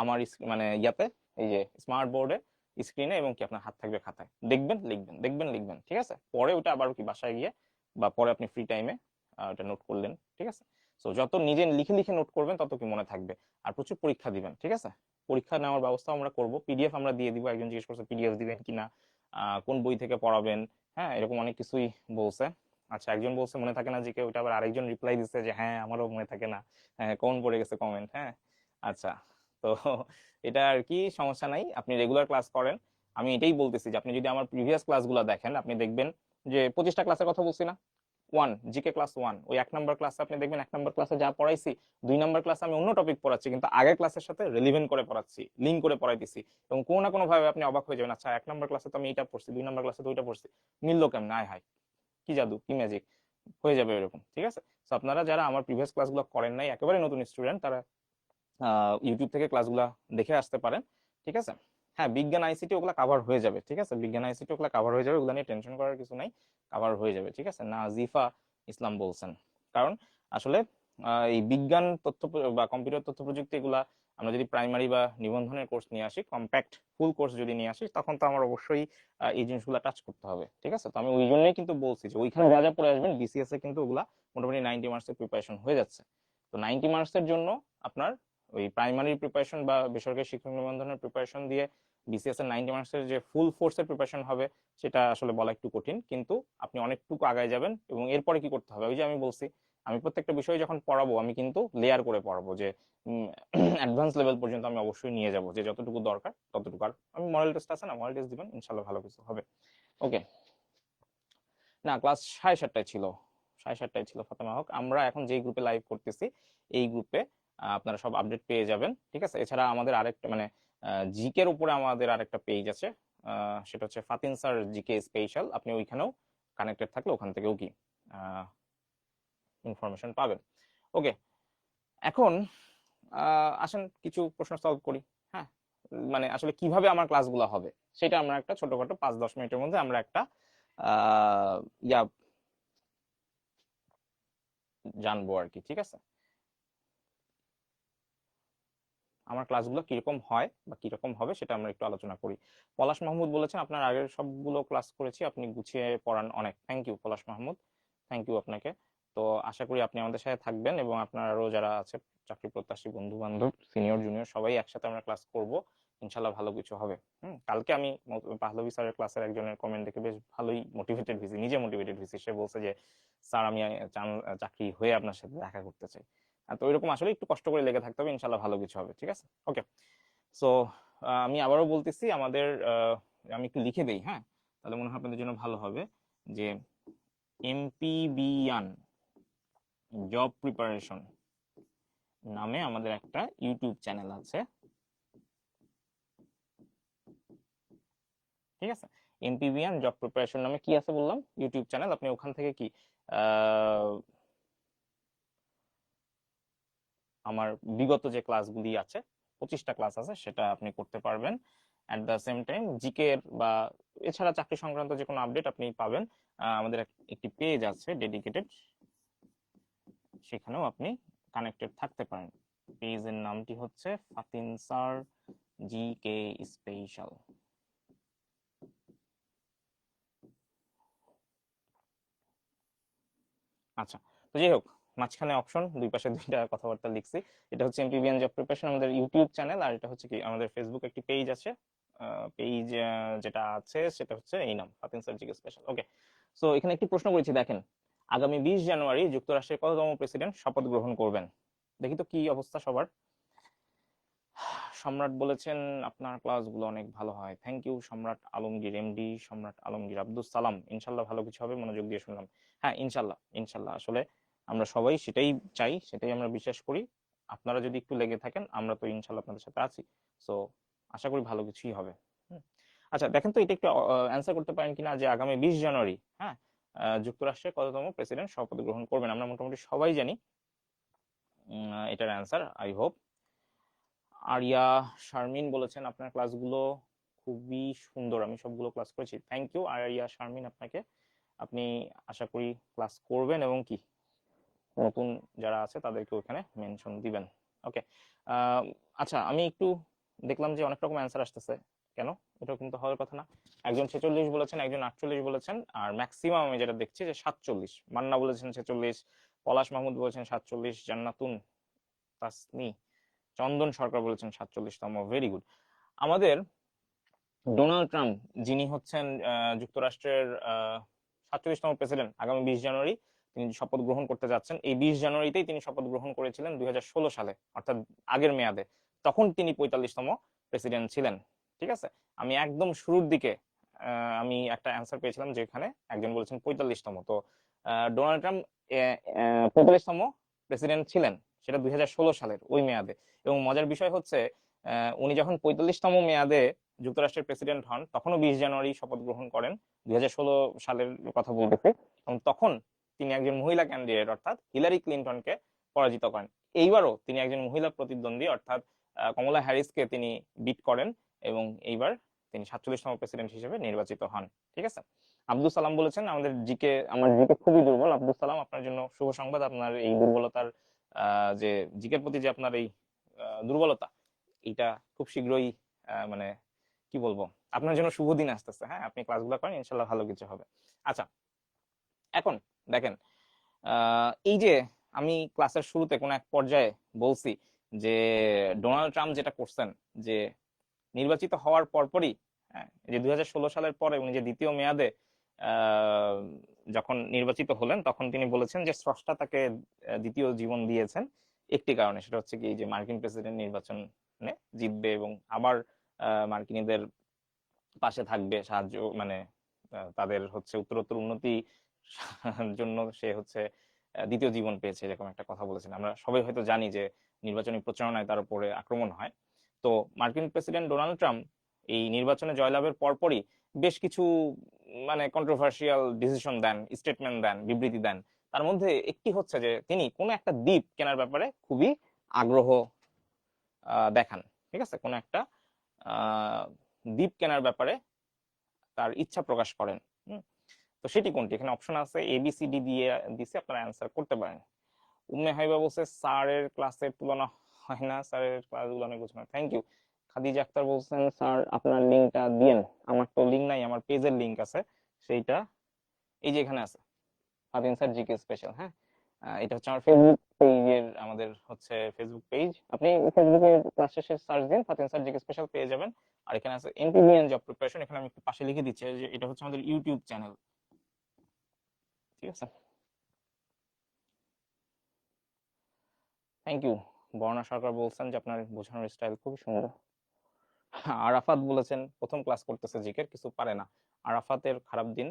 আমার মানে ইয়াতে, এই যে স্মার্ট বোর্ডে স্ক্রিনে, এবং কি আপনার হাত থাকবে খাতায়, দেখবেন লিখবেন, দেখবেন লিখবেন, ঠিক আছে। পরে ওটা আবার কি বাসায় গিয়ে বা পরে আপনি ফ্রি টাইমে ওটা নোট করলেন, ঠিক আছে। সো যত নিজে লিখে লিখে নোট করবেন তত কি মনে থাকবে। আর প্রচুর পরীক্ষা দিবেন, ঠিক আছে। পরীক্ষা নেওয়ার ব্যবস্থা আমরা করব, পিডিএফ আমরা দিয়ে দিব। একজন জিজ্ঞেস করছে পিডিএফ দিবেন কিনা, কোন বই থেকে পড়াবেন, হ্যাঁ এরকম অনেক কিছুই বলছে। আচ্ছা, একজন বলছে মনে থাকে না জিকে, ওটা আবার আরেকজন রিপ্লাই দিচ্ছে যে হ্যাঁ আমারও মনে থাকে না, হ্যাঁ কোন পড়ে গেছে কমেন্ট, হ্যাঁ। আচ্ছা, তো এটা আর কি সমস্যা নাই, আপনি রেগুলার ক্লাস করেন। আমি এটাই বলতেছি যে আপনি যদি আমার প্রিভিয়াস ক্লাসগুলো দেখেন, আপনি দেখবেন যে 25টা ক্লাসের কথা বলছি না, 1 জিকে ক্লাস 1, ওই 1 নম্বর ক্লাসে আপনি দেখবেন 1 নম্বর ক্লাসে যা পড়াইছি, 2 নম্বর ক্লাসে আমি অন্য টপিক পড়াচ্ছি, কিন্তু আগের ক্লাসের সাথে রিলেভেন্ট করে পড়াচ্ছি, লিঙ্ক করে পড়াইতেছি, এবং কোনো না কোনো ভাবে আপনি অবাক হয়ে যাবেন, আচ্ছা 1 নম্বর ক্লাসে তো আমি এটা পড়ছি, 2 নম্বর ক্লাসে তো ওইটা পড়ছি, মিললো কেমন, আয় হায় কি জাদু কি ম্যাজিক হয়ে যাবে এরকম, ঠিক আছে। তো আপনারা যারা আমার প্রিভিয়াস ক্লাসগুলো করেন নাই, একেবারে নতুন স্টুডেন্ট, তারা ইউটিউব থেকে ক্লাসগুলো দেখে আসতে পারেন, ঠিক আছে। হ্যাঁ, বিজ্ঞান আইসিটি ওগুলা কাভার হয়ে যাবে, ঠিক আছে, বিজ্ঞান আইসিটি ওগুলা কাভার হয়ে যাবে, ওগুলা নিয়ে টেনশন করার কিছু নাই, কাভার হয়ে যাবে, ঠিক আছে। নাজিফা ইসলাম বলছেন, কারণ আসলে এই বিজ্ঞান তথ্য বা কম্পিউটার তথ্য প্রযুক্তি এগুলা আমরা যদি প্রাইমারি বা নিবন্ধনের কোর্স নিয়ে আসি, কম্প্যাক্ট ফুল কোর্স যদি নিয়ে আসি, তখন তো আমার অবশ্যই এই জিনিসগুলো টাচ করতে হবে, ঠিক আছে। তো আমি ওই জন্যই কিন্তু বলছি যে ওইখানে যা যা পড়ে আসবেন বিসিএস এ কিন্তু ওগুলা মোটামুটি 90 মার্কসের প্রিপারেশন হয়ে যাচ্ছে। তো 90 মার্কসের জন্য আপনার ওই প্রাইমারি প্রিপারেশন বা বেসরকারি শিক্ষক নিবন্ধনের প্রিপারেশন দিয়ে বিসিএস এর 90 মার্কসের যে ফুল ফোর্সের প্রিপারেশন হবে, সেটা আসলে বলা একটু কঠিন, কিন্তু আপনি অনেকটুকু আগায় যাবেন। এবং এরপরে কি করতে হবে, ওই যে আমি বলছি, আমি প্রত্যেকটা বিষয় যখন পড়াবো আমি কিন্তু লেয়ার করে পড়াবো, যে অ্যাডভান্স লেভেল পর্যন্ত আমি অবশ্যই নিয়ে যাব, যে যতটুকু দরকার ততটুকু। আর আমি মডেল টেস্ট আছে না, মডেল টেস্ট দিবেন, ইনশাল্লাহ ভালো কিছু হবে। ওকে, না ক্লাস 7:30টায় ছিল, 7:30টায় ছিল ফাতেমা হক। আমরা এখন যেই গ্রুপে লাইভ করতেছি এই গ্রুপে আপনারা সব আপডেট পেয়ে যাবেন, ঠিক আছে। এছাড়া আমাদের আরেকটা মানে জিকের উপরে আমাদের আরেকটা পেজ আছে, সেটা হচ্ছে ফাতিন স্যার জিকে স্পেশাল, আপনি ওইখানেও কানেক্টেড থাকলে ওখান থেকেও কি ইনফরমেশন পাবেন। ওকে, এখন আসেন কিছু প্রশ্ন সলভ করি। হ্যাঁ, মানে আসলে কিভাবে আমার ক্লাসগুলো হবে সেটা আমরা একটা ছোটখাটো 5-10 মিনিটের মধ্যে আমরা একটা ইয়া জানবো আর কি, ঠিক আছে। আমার ক্লাসগুলো কিরকম হয় বা কিরকম হবে সেটা আমরা একটু আলোচনা করি। পলাশ মাহমুদ বলেছেন আপনার আগের সবগুলো ক্লাস করেছি, আপনি গুছিয়ে পড়ান অনেক। Thank you Palash Mahmud, thank you আপনাকে। তো আশা করি আপনি আমাদের সাথে থাকবেন, এবং আপনার আরো যারা আছে চাকরি প্রত্যাশী বন্ধু বান্ধব, সিনিয়র জুনিয়র, সবাই একসাথে আমরা ক্লাস করব, ইনশাল্লাহ ভালো কিছু হবে। কালকে আমি পাহলভি স্যারের ক্লাসের একজনের কমেন্ট দেখে বেশ ভালোই মোটিভেটেড হয়েছি, নিজে মোটিভেটেড হয়েছি। সে বলছে যে স্যার আমি চাকরি হয়ে আপনার সাথে দেখা করতে চাই। তো এরকম আসলে একটু কষ্ট করে লেগে থাকতে হবে, ইনশাল্লাহ ভালো কিছু হবে, ঠিক আছে। ওকে, সো আমি আবারও বলতেছি আমাদের আমি একটু লিখে দেই, হ্যাঁ, তাহলে মনে হয় আপনাদের জন্য ভালো হবে, যে এমপিবিয়ান জব প্রিপারেশন নামে আমাদের একটা ইউটিউব চ্যানেল আছে, ঠিক আছে। এমপিবিয়ান জব প্রিপারেশন নামে কি আছে বললাম, ইউটিউব চ্যানেল। আপনি ওখান থেকে কি আমার বিগত যে ক্লাসগুলি আছে, 25টা ক্লাস আছে, সেটা আপনি করতে পারবেন। At the same time GK বা এছাড়া চাকরি সংক্রান্ত যে কোনো আপডেট আপনি পাবেন। আমাদের একটি পেজ আছে ডেডিকেটেড, সেখানেও আপনি কানেক্টেড থাকতে পারেন। পেজের নামটি হচ্ছে ফাতিন স্যার জিকে স্পেশাল। আচ্ছা, তো যাই হোক, মাঝখানে অপশন দুই পাশে দুইটা কথাবার্তা লিখছি। এটা হচ্ছে এমপিবিএন জব প্রিপারেশন আমাদের ইউটিউব চ্যানেল, আর এটা হচ্ছে কি আমাদের ফেসবুক একটি পেজ আছে। পেজ যেটা আছে সেটা হচ্ছে এই নাম, ফাতিন স্যার জিকে স্পেশাল। ওকে, সো এখানে একটি প্রশ্ন করেছি, দেখেন, আগামী 20 জানুয়ারি যুক্তরাষ্ট্রের কততম প্রেসিডেন্ট শপথ গ্রহণ করবেন? দেখি তো কি অবস্থা সবার। সম্রাট বলেছেন আপনার ক্লাসগুলো অনেক ভালো হয়, থ্যাংক ইউ সম্রাট আলমগীর এমডি, সম্রাট আলমগীর আব্দুল সালাম, ইনশাল্লাহ ভালো কিছু হবে, মনোযোগ দিয়ে শুনলাম। হ্যাঁ ইনশাল্লাহ, ইনশাল্লাহ, আসলে আমরা সবাই সেটাই চাই, সেটাই আমরা বিশ্বাস করি। আপনারা যদি একটু লেগে থাকেন, আমরা তো ইনশাল্লাহ আপনাদের সাথে আছি। সো আশা করি ভালো কিছুই হবে। আচ্ছা দেখেন তো এটা একটু অ্যান্সার করতে পারেন কিনা, যে আগামী 20 জানুয়ারি, হ্যাঁ, যুক্তরাষ্ট্রের কততম প্রেসিডেন্ট শপথ গ্রহণ করবেন? আমরা মোটামুটি সবাই জানি এটার answer, I hope. Aria Sharmin বলেছেন আপনার ক্লাসগুলো খুবই সুন্দর, আমি সবগুলো ক্লাস করেছি, থ্যাংক ইউ আরিয়া শারমিন আপনাকে। আপনি আশা করি ক্লাস করবেন এবং কি নতুন যারা আছে তাদেরকে ওখানে মেনশন দিবেন। ওকে, আচ্ছা আমি একটু দেখলাম যে অনেক রকম অ্যান্সার আসতেছে, কেন? এরকম তো হওয়ার কথা না। একজন 46 বলেছেন, একজন 48 বলেছেন, আর ম্যাক্সিমাম আমি যেটা দেখছি যে 47। মান্না বলেছেন 46, পলাশ মাহমুদ বলেছেন 47, জান্নাতুন তাসনি চন্দন সরকার বলেছেন 47তম। Very good. আমাদের ডোনাল্ড ট্রাম্প, যিনি হচ্ছেন যুক্তরাষ্ট্রের 47তম প্রেসিডেন্ট, আগামী 20 জানুয়ারি তিনি শপথ গ্রহণ করতে যাচ্ছেন। এই 20 জানুয়ারিতেই তিনি শপথ গ্রহণ করেছিলেন 2016 সালে, অর্থাৎ আগের মেয়াদে। তখন তিনি 45তম প্রেসিডেন্ট ছিলেন। ঠিক আছে, আমি একদম শুরুর দিকে আমি একটা অ্যান্সার পেয়েছিলাম যেখানে একজন বলেছেন 45তম। তো ডোনাল্ড ট্রাম্প 45তম প্রেসিডেন্ট ছিলেন, সেটা 2016 সালের ওই মেয়াদে। এবং মজার বিষয় হচ্ছে উনি যখন 45তম মেয়াদে যুক্তরাষ্ট্রের প্রেসিডেন্ট হন, তখনও 20 জানুয়ারি শপথ গ্রহণ করেন, 2016 সালের কথা বলতেছি। এবং তখন তিনি একজন মহিলা ক্যান্ডিডেট অর্থাৎ হিলারি ক্লিন্টনকে পরাজিত করেন। এইবারও তিনি একজন মহিলা প্রতিদ্বন্দ্বী অর্থাৎ কমলা হ্যারিসকে তিনি বিট করেন, এবং এইবার তিনি 47তম প্রেসিডেন্ট হিসেবে নির্বাচিত হন। ঠিক আছে, আব্দুল সালাম বলেছেন আমাদের জিকে, আমার জিকে খুবই দুর্বল। আব্দুল সালাম, আপনার জন্য শুভ সংবাদ। আপনার এই দুর্বলতার যে জিকের প্রতি যে আপনার এই দুর্বলতা, এটা খুব শীঘ্রই মানে কি বলবো, আপনার জন্য শুভ দিন আসতেছে। হ্যাঁ, আপনি ক্লাসগুলো করেন, ইনশাল্লাহ ভালো কিছু হবে। আচ্ছা, এখন দেখেন, এই যে আমি ক্লাসের শুরুতে কোন এক পর্যায়ে বলছি যে ডোনাল্ড ট্রাম্প যেটা করছেন, যে নির্বাচিত হওয়ার পরপরই, যে 2016 সালের পরে উনি যে দ্বিতীয় মেয়াদে যখন নির্বাচিত হলেন, তখন তিনি বলেছেন যে স্রষ্টা তাকে দ্বিতীয় জীবন দিয়েছেন একটি কারণে, সেটা হচ্ছে কি যে মার্কিন প্রেসিডেন্ট নির্বাচনে জিতবে এবং আবার মার্কিনীদের পাশে থাকবে, সাহায্য মানে তাদের হচ্ছে উত্তরোত্তর উন্নতি জন্য সে হচ্ছে দ্বিতীয় জীবন পেয়েছে, এরকম একটা কথা বলেছেন। আমরা সবাই হয়তো জানি যে নির্বাচনী প্রচারণায় তার উপরে আক্রমণ হয়। তো মার্কিন প্রেসিডেন্ট ডোনাল্ড ট্রাম্প এই নির্বাচনে জয়লাভের পরপরই বেশ কিছু মানে কন্ট্রোভার্সিয়াল ডিসিশন দেন, স্টেটমেন্ট দেন, বিবৃতি দেন। তার মধ্যে একটি হচ্ছে যে তিনি কোনো একটা দ্বীপ কেনার ব্যাপারে খুবই আগ্রহ দেখান। ঠিক আছে, কোনো একটা দ্বীপ কেনার ব্যাপারে তার ইচ্ছা প্রকাশ করেন। তো সেটি কোনটি? এখানে অপশন আছে ABCD দিয়ে দিছে, আপনারা অ্যান্সার করতে পারেন। উম্মে হাইবা বলছে স্যারের ক্লাসের তুলনা হয় না, স্যারের ক্লাসগুলো অনেক বুঝবে না। Thank you. খাদিজা আক্তার বলছেন স্যার আপনার লিঙ্কটা দিয়েন। আমার তো লিঙ্ক নাই, আমার পেজের লিঙ্ক আছে, সেইটা এই যে এখানে আছে, ফাতিন স্যার জিকে স্পেশাল। হ্যাঁ, এটা হচ্ছে আমার ফেসবুক পেজের, আমাদের হচ্ছে ফেসবুক পেজ। আপনি ফেসবুকে ক্লাস শেষে সার্চ দিন ফাতিন স্যার জিকে স্পেশাল পেয়ে যাবেন। আর এখানে আছে এনপিভিএন জব প্রিপারেশন, এখানে আমি একটু পাশে লিখে দিচ্ছি যে এটা হচ্ছে আমাদের ইউটিউব চ্যানেল। ঠিক আছে, থ্যাংক ইউ। বর্ণা সরকার বলছেন যে আপনার বোঝানোর স্টাইল খুবই সুন্দর। আরাফাত বলেছেন প্রথম ক্লাস করতেছে জিকের, কিছু পারে না। আরাফাতের খারাপ দিন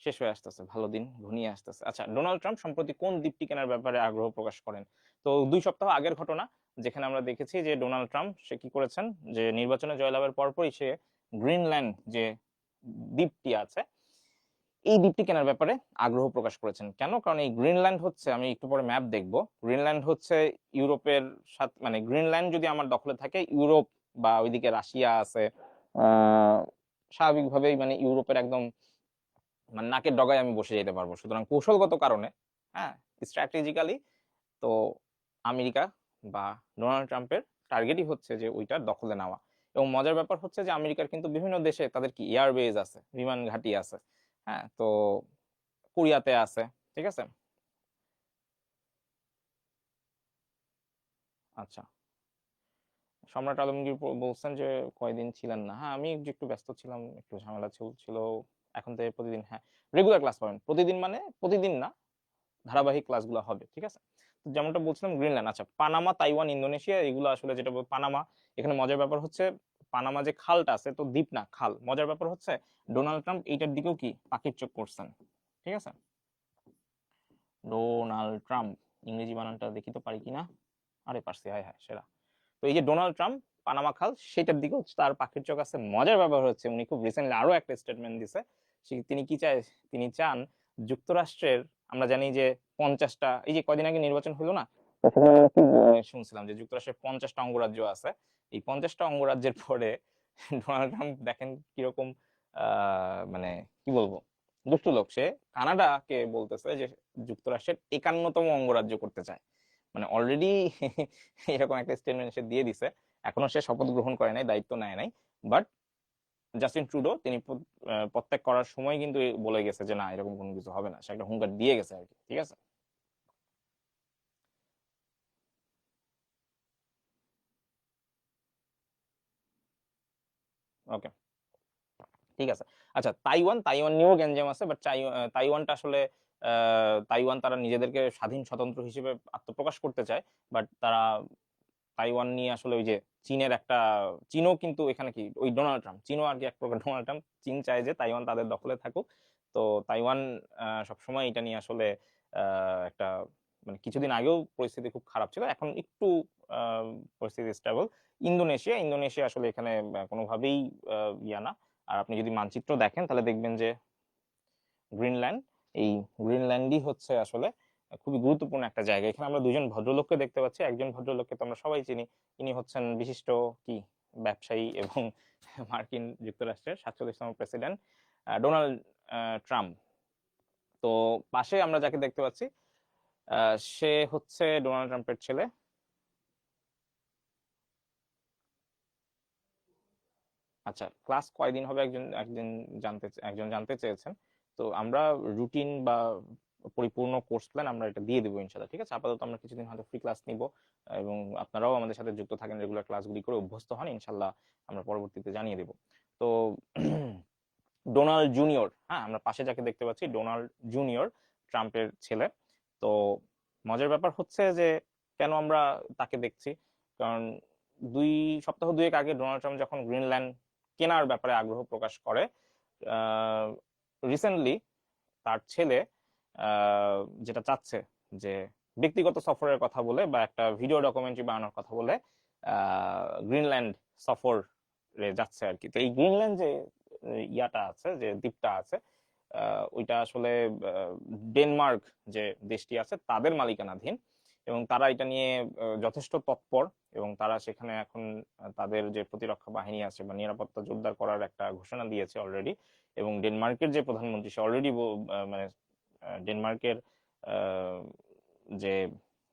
শেষ হয়ে আসতেছে, ভালো দিন ঘনিয়ে আসতেছে। আচ্ছা, ডোনাল্ড ট্রাম্প সম্প্রতি কোন দ্বীপটি কেনার ব্যাপারে আগ্রহ প্রকাশ করেন? তো 2 সপ্তাহ আগের ঘটনা, যেখানে আমরা দেখেছি যে ডোনাল্ড ট্রাম্প সে কি করেছেন, যে নির্বাচনে জয়লাভের পরপরই সে গ্রিনল্যান্ড যে দ্বীপটি আছে, এই দ্বীপটি কেনার ব্যাপারে আগ্রহ প্রকাশ করেছেন। কেন? কারণ এই গ্রিনল্যান্ড হচ্ছে, আমি একটু পরে ম্যাপ দেখবো, গ্রিনল্যান্ড হচ্ছে ইউরোপের সাথে, মানে গ্রিনল্যান্ড যদি আমার দখলে থাকে, ইউরোপ বা ওইদিকে রাশিয়া আছে, স্বাভাবিকভাবেই মানে ইউরোপের একদম মানে নাকের ডগায় আমি বসে যেতে পারবো। সুতরাং কৌশলগত কারণে, হ্যাঁ, স্ট্র্যাটেজিক্যালি, তো আমেরিকা বা ডোনাল্ড ট্রাম্পের টার্গেটই হচ্ছে যে ওইটার দখলে নেওয়া। এবং মজার ব্যাপার হচ্ছে যে আমেরিকার কিন্তু বিভিন্ন দেশে তাদের কি এয়ারবেজ আছে, বিমান ঘাঁটি আছে। হ্যাঁ, তো কোরিয়াতে আছে। ঠিক আছে, আচ্ছা। সম্রাট আলমগীর বলছেন যে কয়দিন ছিলেন না। হ্যাঁ, আমি একটু ব্যস্ত ছিলাম, একটু ঝামেলা ছিল। এখন থেকে প্রতিদিন, হ্যাঁ, রেগুলার ক্লাস পাবেন। প্রতিদিন মানে প্রতিদিন না, ধারাবাহিক ক্লাসগুলো হবে। ঠিক আছে, যেমনটা বলছিলাম গ্রিনল্যান্ড। আচ্ছা, পানামা, তাইওয়ান, ইন্দোনেশিয়া, এগুলো আসলে যেটা পানামা, এখানে মজার ব্যাপার হচ্ছে পানামা যে খালটা আছে, তো দ্বীপ না খাল। মজার ব্যাপার হচ্ছে ডোনাল্ড ট্রাম্প এইটার দিকেও কি পাখির চোখ করছেন। ঠিক আছে, ডোনাল্ড ট্রাম্প, ইংরেজি বানানটা দেখি তো পারি কিনা। আরে পারছি, হায় হায় সেরা। তো এই যে ডোনাল্ড ট্রাম্প পানামা খাল, সেটার দিকেও তার পাখির চোখ আছে। মজার ব্যাপার হচ্ছে উনি খুব রিসেন্টলি আরো একটা স্টেটমেন্ট দিছে। তিনি কি চায়, তিনি চান যুক্তরাষ্ট্রের, আমরা জানি যে 50টা, এই যে কয়দিন আগে নির্বাচন হলো না, সেখানে আমরা কি শুনছিলাম যে যুক্তরাষ্ট্রের 50টা অঙ্গরাজ্য আছে। এই 50টা অঙ্গরাজ্যের পরে ডোনাল্ড ট্রাম্প দেখেন কিরকম মানে কি বলবো, দুষ্ট লোক, সে কানাডাকে বলতেছে যে যুক্তরাষ্ট্রের 51তম অঙ্গরাজ্য করতে চায়। মানে অলরেডি এরকম একটা স্টেটমেন্ট সে দিয়ে দিছে। এখনো সে শপথ গ্রহণ করে নাই, দায়িত্ব নেয় নাই, বাট জাস্টিন ট্রুডো তিনি পদত্যাগ করার সময় কিন্তু বলে গেছে যে না, এরকম কোনো কিছু হবে না, সে একটা হুঙ্কার দিয়ে গেছে আর কি। ঠিক আছে, ওকে, ঠিক আছে। আচ্ছা, তাইওয়ান, তাইওয়ান নিয়েও গ্যাঞ্জাম আছে, বাট তাইওয়ানটা আসলে তাইওয়ান তারা নিজেদেরকে স্বাধীন স্বতন্ত্র হিসেবে আত্মপ্রকাশ করতে চায়, বাট তারা তাইওয়ান নিয়ে আসলে ওই যে চীনের একটা, চীনও কিন্তু এখানে কি ওই ডোনাল্ড ট্রাম্প, চীনও আর কি এক প্রকার ডোনাল্ড ট্রাম্প, চীন চায় যে তাইওয়ান তাদের দখলে থাকুক। তো তাইওয়ান সবসময় এটা নিয়ে আসলে একটা, মানে কিছুদিন আগেও পরিস্থিতি খুব খারাপ ছিল, এখন একটু আহ, পরিস্থিতি স্টেবল। ইন্দোনেশিয়া, ইন্দোনেশিয়া আসলে এখানে কোনোভাবেই ইয়া না। আর আপনি যদি মানচিত্র দেখেন তাহলে দেখবেন যে গ্রিনল্যান্ড, এই গ্রিনল্যান্ডই হচ্ছে আসলে খুবই গুরুত্বপূর্ণ একটা জায়গা। এখানে আমরা দুজন ভদ্রলোককে দেখতে পাচ্ছি। একজন ভদ্রলোককে তো আমরা সবাই চিনি, ইনি হচ্ছেন বিশিষ্ট কি ব্যবসায়ী এবং মার্কিন যুক্তরাষ্ট্রের 47তম প্রেসিডেন্ট ডোনাল্ড ট্রাম্প। তো পাশে আমরা যাকে দেখতে পাচ্ছি সে হচ্ছে ডোনাল্ড ট্রাম্পের ছেলে। আচ্ছা, ক্লাস কয়দিন হবে একজন একজন জানতে চেয়েছেন। তো আমরা রুটিন বা পরিপূর্ণ কোর্স প্ল্যান আমরা এটা দিয়ে দেবো ইনশাল্লাহ। ঠিক আছে, আপাতত আমরা কিছুদিন হয়তো ফ্রি ক্লাস নিব, এবং আপনারাও আমাদের সাথে যুক্ত থাকেন, রেগুলার ক্লাসগুলি করে অভ্যস্ত হন, ইনশাল্লাহ আমরা পরবর্তীতে জানিয়ে দেব। তো ডোনাল্ড জুনিয়র, হ্যাঁ, আমরা পাশে যাকে দেখতে পাচ্ছি ডোনাল্ড জুনিয়র, ট্রাম্পের ছেলে। তো মজার ব্যাপার হচ্ছে যে কেন আমরা তাকে দেখছি, কারণ 2 সপ্তাহ 2 আগে ডোনাল্ড ট্রাম্প যখন গ্রিনল্যান্ড কেনার ব্যাপারে আগ্রহ প্রকাশ করে, রিসেন্টলি তার ছেলে যেটা চাচ্ছে যে ব্যক্তিগত সফরের কথা বলে বা একটা ভিডিও ডকুমেন্টারি বানানোর কথা বলে গ্রিনল্যান্ড সফরে যাচ্ছে আর কি। তো এই গ্রিনল্যান্ড যে ইয়াটা আছে, যে দ্বীপটা আছে, ওইটা আসলে ডেনমার্ক যে দেশটি আছে তাদের মালিকানাধীন, এবং তারা এটা নিয়ে যথেষ্ট তৎপর, এবং তারা সেখানে এখন তাদের যে প্রতিরক্ষা বাহিনী আছে বা নিরাপত্তা জোরদার করার একটা ঘোষণা দিয়েছে অলরেডি। এবং ডেনমার্কের যে প্রধানমন্ত্রী সে অলরেডি মানে ডেনমার্কের আহ, যে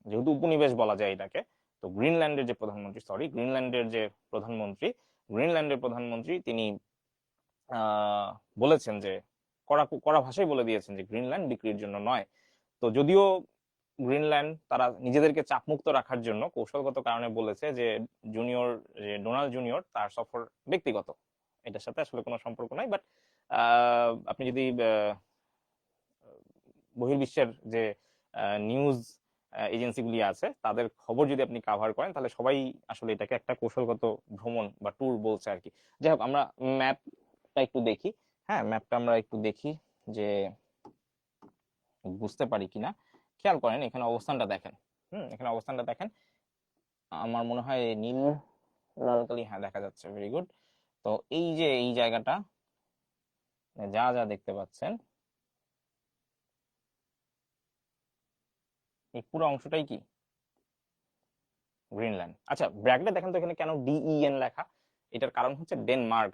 যেহেতু উপনিবেশ বলা যায় এটাকে, তো গ্রিনল্যান্ডের যে প্রধানমন্ত্রী, সরি, গ্রিনল্যান্ডের যে প্রধানমন্ত্রী, গ্রিনল্যান্ডের প্রধানমন্ত্রী তিনি আহ, বলেছেন যে কড়া কড়া ভাষায় বলে দিয়েছেন যে গ্রিনল্যান্ড বিক্রির জন্য নয়। তো যদিও গ্রিনল্যান্ড তারা নিজেদেরকে চাপমুক্ত রাখার জন্য কৌশলগত কারণে বলেছে যে জুনিয়র, যে ডোনাল্ড জুনিয়র তার সফর ব্যক্তিগত, এটার সাথে আসলে কোনো সম্পর্ক নাই। বাট আপনি যদি বহির্বিশ্বের যে নিউজ এজেন্সিগুলি আছে তাদের খবর যদি আপনি কাভার করেন, তাহলে সবাই আসলে এটাকে একটা কৌশলগত ভ্রমণ বা ট্যুর বলছে আর কি। যাই হোক, আমরা ম্যাপটা একটু দেখি। হ্যাঁ, ম্যাপটা আমরা একটু দেখি যে বুঝতে পারি কিনা। খেয়াল করেন এখানে অবস্থানটা দেখেন। এখানে অবস্থানটা দেখেন, আমার মনে হয় নীল লাল কালি, হ্যাঁ দেখা যাচ্ছে, ভেরি গুড। তো এই যে এই জায়গাটা যা যা দেখতে পাচ্ছেন, এই পুরো অংশটাই কি গ্রিনল্যান্ড। আচ্ছা, ব্র্যাকেটে দেখেন তো এখানে কেন DEN লেখা? এটার কারণ হচ্ছে ডেনমার্ক,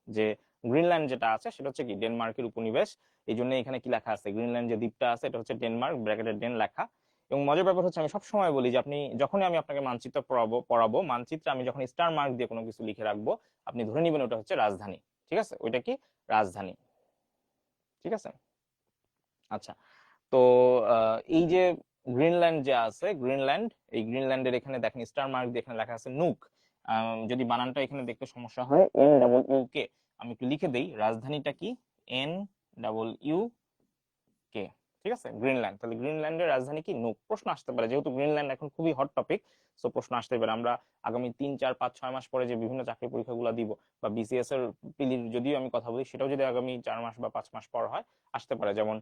যে গ্রিনল্যান্ড যেটা আছে সেটা হচ্ছে কি ডেনমার্কের উপনিবেশ। এই জন্য এখানে কি লেখা আছে, গ্রিনল্যান্ড যে দ্বীপটা আছে এটা হচ্ছে ডেনমার্ক, ব্র্যাকেটের ডেন লেখা। এবং মজার ব্যাপার হচ্ছে আমি সবসময় বলি যে আপনি যখনই আমি আপনাকে মানচিত্র পড়াবো মানচিত্রে আমি যখন স্টার মার্ক দিয়ে কোনো কিছু লিখে রাখবো, আপনি ধরে নিবেন ওটা হচ্ছে রাজধানী। ঠিক আছে, ওইটা কি রাজধানী। ঠিক আছে, আচ্ছা। তো এই যে গ্রিনল্যান্ড যে আছে, গ্রিনল্যান্ড, এই গ্রিনল্যান্ডের এখানে দেখেন স্টার মার্ক দিয়ে এখানে লেখা আছে নুক। যদি বানানটা এখানে দেখতে সমস্যা হয়, NWUK, আমি একটু লিখে দেই রাজধানীটা কি, NWUK। ঠিক আছে, গ্রিনল্যান্ড, তাহলে গ্রিনল্যান্ডের রাজধানী কি নুক। প্রশ্ন আসতে পারে, যেহেতু গ্রিনল্যান্ড এখন খুবই হট টপিক, সো প্রশ্ন আসতে পারে। আমরা আগামী 3 4 5 6 মাস পরে যে বিভিন্ন চাকরি পরীক্ষাগুলো দিব, বা BCS এর পিলির যদিও আমি কথা বলি, সেটাও যদি আগামী 4 মাস বা 5 মাস পর হয়, আসতে পারে। যেমন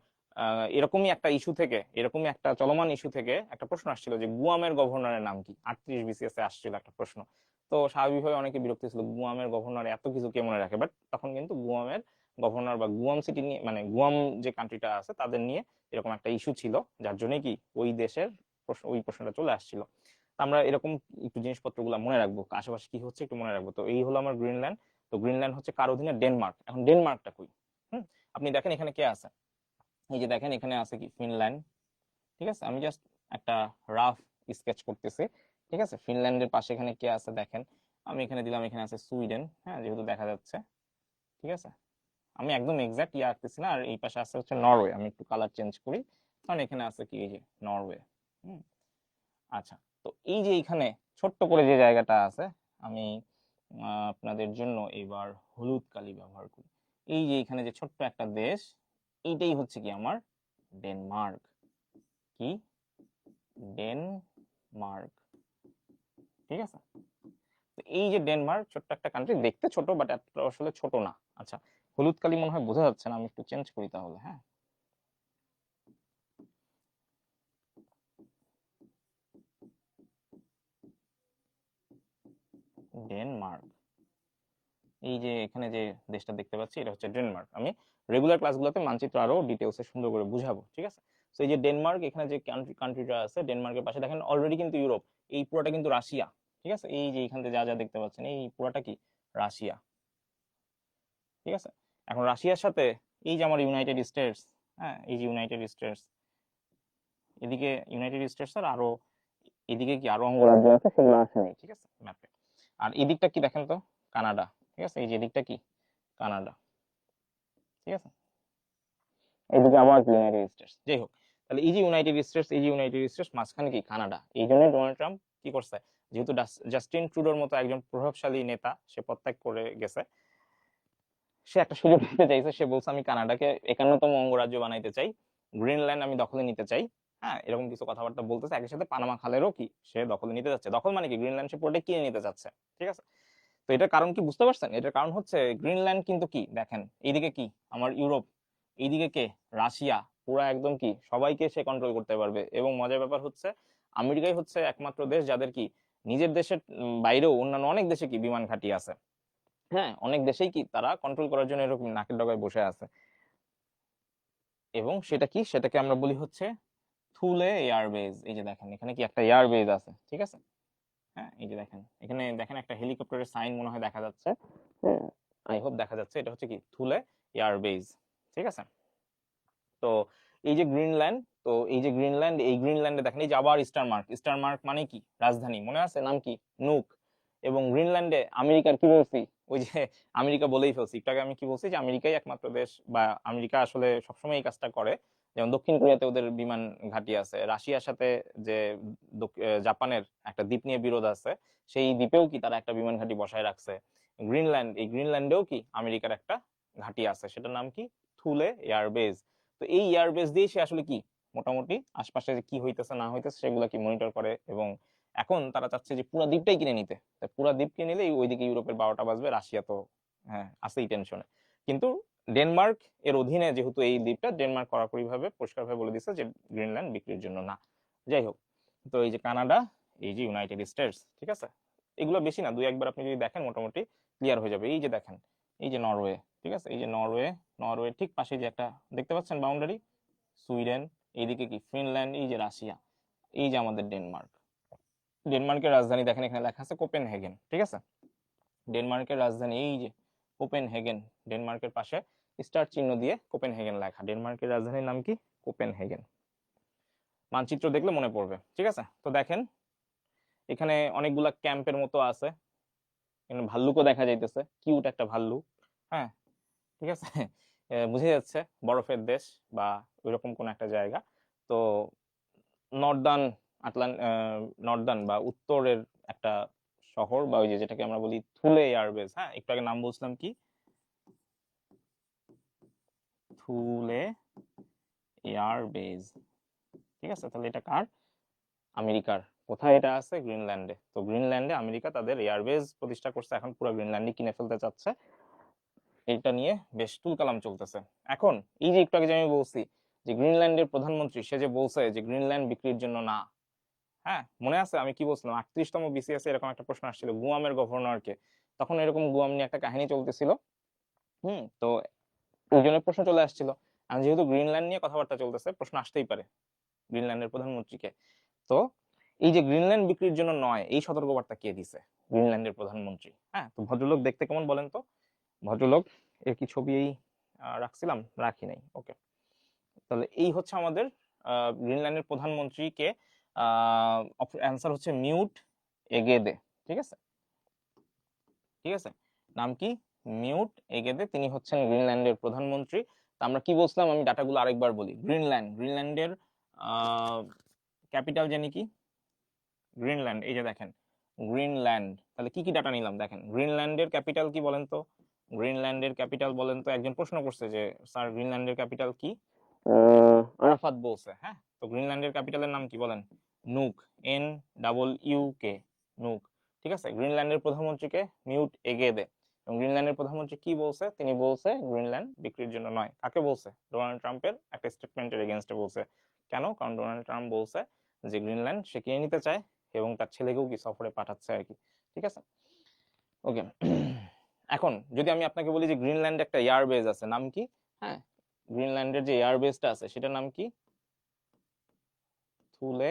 এরকমই একটা ইস্যু থেকে, এরকমই একটা চলমান ইস্যু থেকে একটা প্রশ্ন আসছিল যে গুয়ামের গভর্নরের নাম কি, 38 BCS এ আসছিল একটা প্রশ্ন। তো স্বাভাবিকভাবে অনেকে বিরক্ত ছিল, গুয়ামের গভর্নর এত কিছু কে মনে রাখে, বাট তখন কিন্তু গুয়ামের গভর্নর বা গুয়াম সিটি নিয়ে, মানে গুয়াম যে কান্ট্রিটা আছে তাদের নিয়ে এরকম একটা ইস্যু ছিল, যার জন্য কি ওই দেশের ওই প্রশ্নটা চলে আসছিল। আমরা এরকম একটু জিনিসপত্রগুলো মনে রাখবো, আশেপাশে কি হচ্ছে একটু মনে রাখবো। তো এই হলো আমার গ্রিনল্যান্ড। তো গ্রিনল্যান্ড হচ্ছে কার অধীনে, ডেনমার্ক। এখন ডেনমার্কটা কই? হুম আপনি দেখেন এখানে কে আছে, এই যে দেখেন এখানে আছে কি ফিনল্যান্ড, ঠিক আছে, আমি জাস্ট একটা রাফ স্কেচ করতেছি, ঠিক আছে। ফিনল্যান্ডের পাশে এখানে কে আছে দেখেন, আমি এখানে দিলাম, এখানে আছে সুইডেন, হ্যাঁ যেহেতু দেখা যাচ্ছে, ঠিক আছে। আমি একদম এক্সাক্ট ইয়ে আঁকতেছি না। আর এই পাশে আছে হচ্ছে নরওয়ে, আমি একটু কালার চেঞ্জ করি, কারণ এখানে আছে কি এই যে নরওয়ে। হুম, আচ্ছা। তো এই যে এখানে ছোট্ট করে যে জায়গাটা আছে, আমি আপনাদের জন্য এবার হলুদ কালি ব্যবহার করি। এই যে এখানে যে ছোট্ট একটা দেশ, এইটাই হচ্ছে কি আমার ডেনমার্ক। কি? ডেনমার্ক, ঠিক আছে। তো এই যে ডেনমার্ক ছোট্ট একটা কান্ট্রি, দেখতে ছোট বাট আসলে ছোট না। আচ্ছা, হলুদ কালি মনে হয় বোঝা যাচ্ছে না, আমি একটু চেঞ্জ করি তাহলে। হ্যাঁ, ডেনমার্ক, এই যে এখানে যে দেশটা দেখতে পাচ্ছি এটা হচ্ছে ডেনমার্ক। আমি রেগুলার ক্লাসগুলোতে মানচিত্র আরো ডিটেলসে সুন্দর করে বুঝাবো, ঠিক আছে। তো এই যে ডেনমার্ক, এখানে যে কান্ট্রিটা আছে ডেনমার্কের পাশে দেখেন অলরেডি কিন্তু ইউরোপ, এই পুরোটা কিন্তু রাশিয়া, ঠিক আছে। এই যে এখান থেকে যা যা দেখতে পাচ্ছেন এই পুরোটা কি রাশিয়া, ঠিক আছে। এখন রাশিয়ার সাথে এই যে আমার ইউনাইটেড স্টেটস, হ্যাঁ এই যে ইউনাইটেড স্টেটস, এদিকে ইউনাইটেড স্টেটস আর আরো এদিকে কি আরো অঙ্গরাজ্য আছে, সেগুলো আসে নাই, ঠিক আছে ম্যাপে। আর এদিকটা কি দেখেন তো, কানাডা, ঠিক আছে। এই যে এদিকটা কি কানাডা, ঠিক আছে। এইদিকে আবার ইউনাইটেড স্টেটস, যাই হোক। তাহলে এই যে ইউনাইটেড স্টেটস, এই যে ইউনাইটেড স্টেটস, মাঝখানে কি কানাডা। এই জন্য ডোনাল্ড ট্রাম্প কি করছে, যেহেতু জাস্টিন ট্রুডোর মতো একজন প্রভাবশালী নেতা সে পদত্যাগ করে গেছে, সে একটা সুযোগ নিতে চাইছে। সে বলছে আমি কানাডাকে 51তম অঙ্গরাজ্য বানাইতে চাই, গ্রিনল্যান্ড আমি দখলে নিতে চাই, হ্যাঁ এরকম কিছু কথাবার্তা বলতেছে। একই সাথে পানামা খালেরও কি সে দখলে নিতে যাচ্ছে। দখল মানে কি, গ্রিনল্যান্ড সে পুরোটাই কিনে নিতে যাচ্ছে, ঠিক আছে। তো এটার কারণ কি বুঝতে পারছেন? এটার কারণ হচ্ছে গ্রিনল্যান্ড কিন্তু কি দেখেন, এইদিকে কি আমার ইউরোপ, এইদিকে কে রাশিয়া, পুরো একদম কি সবাইকে সে কন্ট্রোল করতে পারবে। এবং মজার ব্যাপার হচ্ছে আমেরিকাই হচ্ছে একমাত্র দেশ যাদের কি নিজের দেশের বাইরেও অন্যান্য অনেক দেশে কি বিমান ঘাঁটি আছে, হ্যাঁ অনেক দেশেই কি তারা কন্ট্রোল করার জন্য এরকম নাকের ডগায় বসে আছে। এবং সেটা কি, সেটাকে আমরা বলি হচ্ছে থুলে এয়ারবেজ। এই যে দেখেন এখানে কি একটা এয়ারবেজ আছে, ঠিক আছে। হ্যাঁ এই যে দেখেন এখানে দেখেন একটা হেলিকপ্টারের সাইন মনে হয় দেখা যাচ্ছে, হ্যাঁ আই হোপ দেখা যাচ্ছে। এটা হচ্ছে কি থুলে এয়ারবেজ, ঠিক আছে। তো এই যে গ্রিনল্যান্ড, তো এই যে গ্রিনল্যান্ড, এই গ্রিনল্যান্ডে দেখেন এই যে আবার স্টার মার্ক, স্টার মার্ক মানে কি রাজধানী, মনে আছে নাম কি নুক। এবং গ্রিনল্যান্ডে আমেরিকার কি বলছি, ওই যে আমেরিকা বলেই ফেলছি একটু আগে, আমি কি বলছি যে আমেরিকাই একমাত্র দেশ, বা আমেরিকা আসলে সবসময় এই কাজটা করে। যেমন দক্ষিণ কোরিয়াতে ওদের বিমান ঘাঁটি আছে, রাশিয়ার সাথে যে জাপানের একটা দ্বীপ নিয়ে বিরোধ আছে, সেই দ্বীপেও কি তারা একটা বিমান ঘাঁটি বসায় রাখছে। গ্রিনল্যান্ড, এই গ্রিনল্যান্ডেও কি আমেরিকার একটা ঘাঁটি আছে, সেটার নাম কি থুলে এয়ারবেজ। তো এই এয়ারবেস দিয়ে সে আসলে কি মোটামুটি আশপাশে যে কি হইতেছে না হইতেছে সেগুলো কি মনিটর করে। এবং এখন তারা চাচ্ছে যে পুরো দ্বীপটাই কিনে নিতে। পুরো দ্বীপ কিনে নিলে ওইদিকে ইউরোপের 12টা বাজবে, রাশিয়া তো হ্যাঁ আছেই টেনশনে। কিন্তু ডেনমার্ক এর অধীনে যেহেতু এই দ্বীপটা, ডেনমার্ক কড়াকড়ি ভাবে পরিষ্কার ভাবে বলে দিচ্ছে যে গ্রিনল্যান্ড বিক্রির জন্য না। যাই হোক, তো এই যে কানাডা, এই যে ইউনাইটেড স্টেটস, ঠিক আছে, এগুলো বেশি না, দুই একবার আপনি যদি দেখেন মোটামুটি ক্লিয়ার হয়ে যাবে। এই যে দেখেন এই যে নরওয়ে, ঠিক আছে, এই যে নরওয়ে, নরওয়ে ঠিক পাশে যে একটা দেখতে পাচ্ছেন বাউন্ডারি, সুইডেন, এইদিকে কি ফিনল্যান্ড, এই যে রাশিয়া, এই যে আমাদের ডেনমার্ক। ডেনমার্কের রাজধানী দেখেন এখানে লেখা আছে কোপেনহেগেন, ঠিক আছে। ডেনমার্কের রাজধানী এই যে কোপেনহেগেন, ডেনমার্কের পাশে স্টার চিহ্ন দিয়ে কোপেনহেগেন লেখা। ডেনমার্কের রাজধানীর নাম কি কোপেনহেগেন, মানচিত্র দেখলে মনে পড়বে, ঠিক আছে। তো দেখেন এখানে অনেকগুলা ক্যাম্পের মতো আছে, এখানে ভাল্লুকও দেখা যাইতেছে, কিউট একটা ভাল্লুক, হ্যাঁ ঠিক আছে। বুঝে যাচ্ছে বরফের দেশ বা ওইরকম কোন একটা জায়গা। তো নর্দার্ন নর্দার্ন বা উত্তরের একটা শহর, বা ওই যে যেটাকে আমরা বলি থুলে এয়ারবেস, হ্যাঁ একটু আগে নাম বলছিলাম কি থুলে এয়ারবেস, ঠিক আছে। তাহলে এটা কার, আমেরিকার। কোথায় এটা আছে, গ্রিনল্যান্ডে। তো গ্রিনল্যান্ডে আমেরিকা তাদের এয়ারবেস প্রতিষ্ঠা করছে, এখন পুরো গ্রিনল্যান্ডই কিনে ফেলতে চাচ্ছে। এটা নিয়ে বেশ তুলকালাম চলতেছে। এখন এই যে একটু আগে যে আমি বলছি যে গ্রিনল্যান্ডের প্রধানমন্ত্রী সে যে বলছে যে গ্রিনল্যান্ড বিক্রির জন্য না, হ্যাঁ মনে আছে আমি কি বলছিলাম, 38তম বিসিএস এরকম একটা প্রশ্ন আসছিল গুয়ামের গভর্নরকে, তখন এরকম গুয়াম নিয়ে একটা কাহিনী চলতেছিল। তো ওই জন্য প্রশ্ন চলে আসছিল। আর যেহেতু গ্রিনল্যান্ড নিয়ে কথাবার্তা চলতেছে, প্রশ্ন আসতেই পারে গ্রিনল্যান্ডের প্রধানমন্ত্রীকে। তো এই যে গ্রিনল্যান্ড বিক্রির জন্য নয়, এই সতর্কবার্তা কে দিছে, গ্রিনল্যান্ডের প্রধানমন্ত্রী। হ্যাঁ তো ভদ্রলোক দেখতে কেমন বলেন তো, ভদ্রলোক এর কি ছবি এই রাখছিলাম, রাখি নাই। ওকে, তাহলে এই হচ্ছে আমাদের গ্রিনল্যান্ডের প্রধানমন্ত্রীকে, অ্যান্সার হচ্ছে মিউট এগেদে। ঠিক আছে, ঠিক আছে, নাম কি? মিউট এগেদে, তিনি হচ্ছেন গ্রিনল্যান্ডের প্রধানমন্ত্রী। তা আমরা কি বলছিলাম, আমি ডাটাগুলো আরেকবার বলি। গ্রিনল্যান্ডের ক্যাপিটাল জানি কি? গ্রিনল্যান্ড। এই যে দেখেন গ্রিনল্যান্ড, তাহলে কি কি ডাটা নিলাম দেখেন। গ্রিনল্যান্ডের ক্যাপিটাল কি বলেন তো? গ্রিনল্যান্ডের ক্যাপিটাল বলেন তো। একজন প্রশ্ন করছে যে স্যার গ্রিনল্যান্ডের ক্যাপিটাল কি? আরাফাত বলছে। হ্যাঁ, তো গ্রিনল্যান্ডের ক্যাপিটালের নাম কি বলেন? Nook, NUUK, nook. ঠিক আছে, গ্রিনল্যান্ডের প্রধানমন্ত্রীকে মিউট এগিয়ে দে। এবং গ্রিনল্যান্ডের প্রধানমন্ত্রী কি বলছে? তিনি বলছে গ্রিনল্যান্ড বিক্রির জন্য নয়। কাকে বলছে? ডোনাল্ড ট্রাম্পের একটা স্টেটমেন্টের এগেনস্টে বলছে। কেন? কারণ ডোনাল্ড ট্রাম্প বলছে যে গ্রিনল্যান্ড সে কিনে নিতে চায় এবং তার ছেলেকেও কি সফরে পাঠাচ্ছে আর কি। ঠিক আছে, ওকে। এখন যদি আমি আপনাকে বলি যে গ্রিনল্যান্ডে একটা এয়ার বেস আছে, নাম কি? হ্যাঁ, গ্রিনল্যান্ডের যে এয়ার বেসটা আছে সেটার নাম কি? থুলে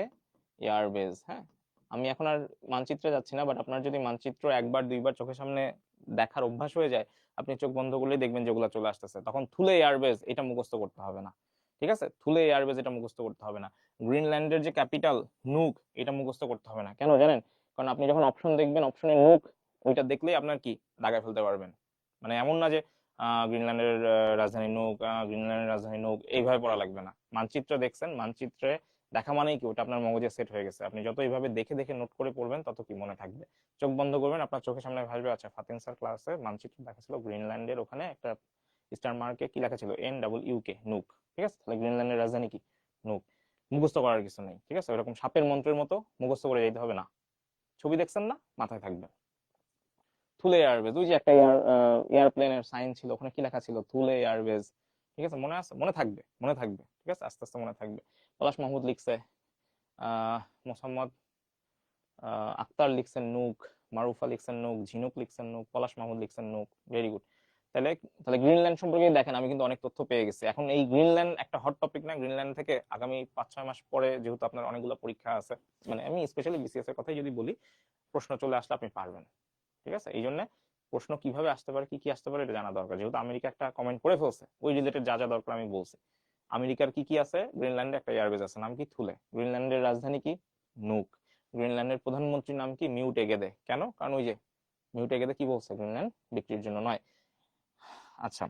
এয়ার বেস। হ্যাঁ, আমি এখন আর মানচিত্রে যাচ্ছি না, বাট আপনার যদি মানচিত্র একবার দুইবার চোখের সামনে দেখার অভ্যাস হয়ে যায়, আপনি চোখ বন্ধ করলেই দেখবেন যেগুলো চলে আসতেছে। তখন থুলে এয়ারবেস এটা মুখস্থ করতে হবে না। ঠিক আছে, থুলে এয়ারবেস এটা মুখস্থ করতে হবে না। গ্রিনল্যান্ডের যে ক্যাপিটাল নুক, এটা মুখস্থ করতে হবে না। কেন জানেন? কারণ আপনি যখন অপশন দেখবেন, অপশনে নুক ওইটা দেখলেই আপনার কি দাগায় ফেলতে পারবেন। মানে এমন না যে গ্রিনল্যান্ডের রাজধানী নুক, গ্রিনল্যান্ডের রাজধানী নুক, এইভাবে পড়া লাগবে না। মানচিত্র দেখছেন, মানচিত্রে দেখা মানেই কি ওটা আপনার মগজে সেট হয়ে গেছে। আপনি যত এইভাবে দেখে দেখে নোট করে পড়বেন তত কি মনে থাকবে। চোখ বন্ধ করবেন, আপনার চোখের সামনে ভাসবে আচ্ছা ফাতিন স্যার ক্লাসে মানচিত্র দেখাছিল, গ্রিনল্যান্ডের ওখানে একটা স্টার মার্কে কি লেখা ছিল? NUUK, nook. ঠিক আছে, তাহলে গ্রিনল্যান্ডের রাজধানী কি? নুক। মুখস্থ করার কিছু নেই। ঠিক আছে, ওরকম সাপের মন্ত্রের মতো মুখস্থ করে যেতে হবে না। ছবি দেখছেন না, মাথায় থাকবে। থুলে এয়ারবেজ, ওই যে একটা এয়ারপ্লেনের সাইন ছিল, ওখানে কি লেখা ছিল? থুলে এয়ারবেজ। ঠিক আছে, মনে আছে? মনে থাকবে, মনে থাকবে। ঠিক আছে, আস্তে আস্তে মনে থাকবে। পলাশ মাহমুদ লিখছে, মোহাম্মদ আক্তার লিখছেন নুক, মারুফা লিখছেন নুক, ঝিনুক লিখছেন নুক, পলাশ মাহমুদ লিখছেন নুক। Very good. তাহলে তাহলে গ্রিনল্যান্ড সম্পর্কে দেখেন আমি কিন্তু অনেক তথ্য পেয়ে গেছি। এখন এই গ্রিনল্যান্ড একটা হট টপিক না? গ্রিনল্যান্ড থেকে আগামী 5-6 মাস পরে যেহেতু আপনার অনেকগুলো পরীক্ষা আছে, মানে আমি স্পেশালি BCS এর কথাই যদি বলি, প্রশ্ন চলে আসলে আপনি পারবেন। ঠিক আছে, এই জন্য প্রশ্ন কিভাবে আসতে পারে, কি কি আসতে পারে এটা জানা দরকার। যেহেতু আমেরিকা একটা কমেন্ট করে ফেলছে, ওই রিলেটেড যা যা দরকার আমি বলছি। আমেরিকার কি কি আছে? গ্রিনল্যান্ডে একটা এয়ারবেস আছে, নাম কি? থুলে। গ্রিনল্যান্ডের রাজধানী কি? নুক। গ্রিনল্যান্ডের প্রধানমন্ত্রীর নাম কি? মিউট এগেদে। কেন? কারণ ওই যে মিউট এগেদে কি বলছে? গ্রিনল্যান্ড বিক্রির জন্য নয়। আচ্ছা,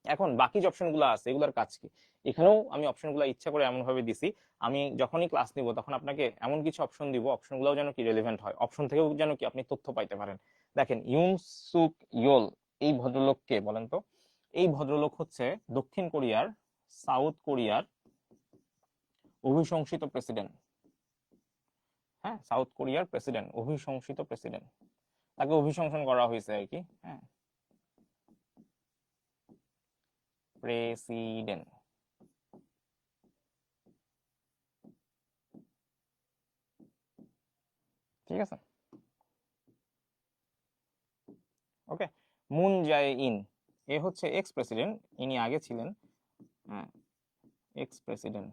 এখন বাকি যে অপশনগুলো আছে এগুলোর কাজ কি? এখানেও আমি অপশনগুলো ইচ্ছা করে এমন ভাবে দিছি, আমি যখনই ক্লাস নিব তখন আপনাকে এমন কিছু অপশন দিব, অপশনগুলোও যেন কি রেলেভেন্ট হয়, অপশন থেকেও যেন কি আপনি তথ্য পাইতে পারেন। দেখেন, ইউন সুক ইয়োল, এই ভদ্রলোককে বলেন তো? এই ভদ্রলোক হচ্ছে দক্ষিণ কোরিয়ার, সাউথ কোরিয়ার অভিশংসিত প্রেসিডেন্ট। হ্যাঁ, সাউথ কোরিয়ার প্রেসিডেন্ট, অভিশংসিত প্রেসিডেন্ট, তাকে অভিশংসন করা হয়েছে আর কি। হ্যাঁ, প্রেসিডেন্ট। ঠিক আছে, ওকে। মুন জায়ে ইন, এ হচ্ছে এক্স প্রেসিডেন্ট, ইনি আগে ছিলেন। হ্যাঁ, এক্স প্রেসিডেন্ট।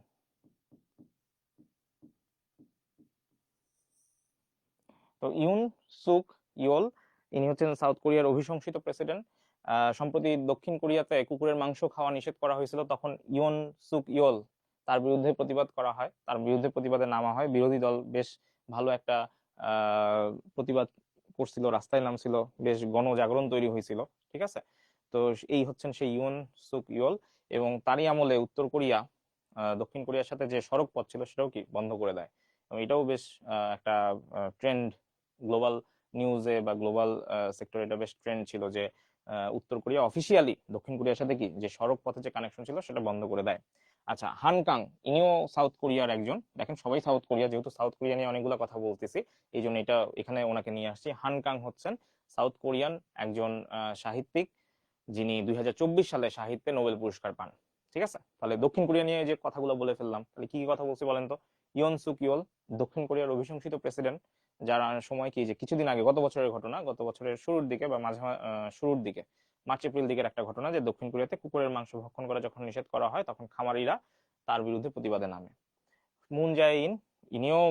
তো ইউন সুক ইয়োল, ইনি হচ্ছেন সাউথ কোরিয়ার অভিশংসিত প্রেসিডেন্ট। সম্প্রতি দক্ষিণ কোরিয়াতে কুকুরের মাংস খাওয়া নিষেধ করা হয়েছিল, তখন ইয়ন সুক ইয়োল তার বিরুদ্ধে প্রতিবাদ করা হয়, তার বিরুদ্ধে প্রতিবাদে নামা হয়। বিরোধী দল বেশ ভালো একটা প্রতিবাদ করছিল, রাস্তায় নামছিল, বেশ গণজাগরণ তৈরি হয়েছিল। ঠিক আছে, তো এই হচ্ছেন সেই ইয়ন সুক ইয়োল। এবং তারই আমলে উত্তর কোরিয়া দক্ষিণ কোরিয়ার সাথে যে সড়ক পথ ছিল সেটাও কি বন্ধ করে দেয়। এবং এটাও বেশ একটা ট্রেন্ড, গ্লোবাল নিউজে বা গ্লোবাল সেক্টরে এটা বেশ ট্রেন্ড ছিল যে উত্তর কোরিয়া অফিসিয়ালি দক্ষিণ কোরিয়ার সাথে কি যে সড়ক পথে যে কানেকশন ছিল সেটা বন্ধ করে দেয়। আচ্ছা, হানকাং, ইনিও সাউথ কোরিয়ার একজন। দেখেন সবাই সাউথ কোরিয়া, যেহেতু সাউথ কোরিয়া নিয়ে অনেকগুলো কথা বলতেছি এই জন্য এটা এখানে ওনাকে নিয়ে আসছি। হানকাং হচ্ছেন সাউথ কোরিয়ান একজন সাহিত্যিক, যিনি 2024 সালে সাহিত্যে নোবেল পুরস্কার পান। ঠিক আছে, তাহলে দক্ষিণ কোরিয়া নিয়ে যে কথাগুলো বলে ফেললাম, তাহলে কি কি কথা বলছি বলেন তো? ইয়ন সুক ইয়োল দক্ষিণ কোরিয়ার অভিশংসিত প্রেসিডেন্ট, যার সময় কি যে কিছুদিন আগে, গত বছরের ঘটনা, গত বছরের শুরুর দিকে বা মাঝে শুরুর দিকে, মার্চ এপ্রিল দিকের একটা ঘটনা, যে দক্ষিণ কোরিয়াতে কুকুরের মাংস ভক্ষণ করা যখন নিষেধ করা হয় তখন খামারিরা তার বিরুদ্ধে প্রতিবাদে নামে। মুন জায়ে ইন, ইনিও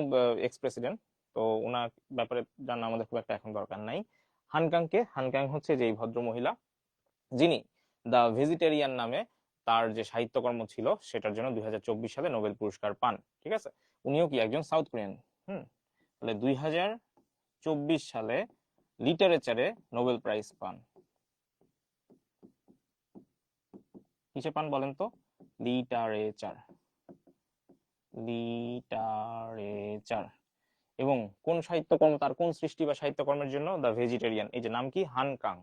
এক্স প্রেসিডেন্ট, তো ওনার ব্যাপারে জানা আমাদের খুব একটা এখন দরকার নাই। হানকাং কে? হানকাং হচ্ছে যে ভদ্র মহিলা যিনি দ্য ভেজিটেরিয়ান নামে তার যে সাহিত্যকর্ম ছিল সেটার জন্য 2024 সালে নোবেল পুরস্কার পান। ঠিক আছে, উনিও কি একজন সাউথ কোরিয়ান। তাহলে 2024 সালে লিটারেচারে নোবেল প্রাইজ পান। কিসে পান বলেন তো? Literature, literature. এবং কোন সাহিত্যকর্ম, তার কোন সৃষ্টি বা সাহিত্যকর্মের জন্য? The vegetarian. এই যে নাম কি? হান কাং।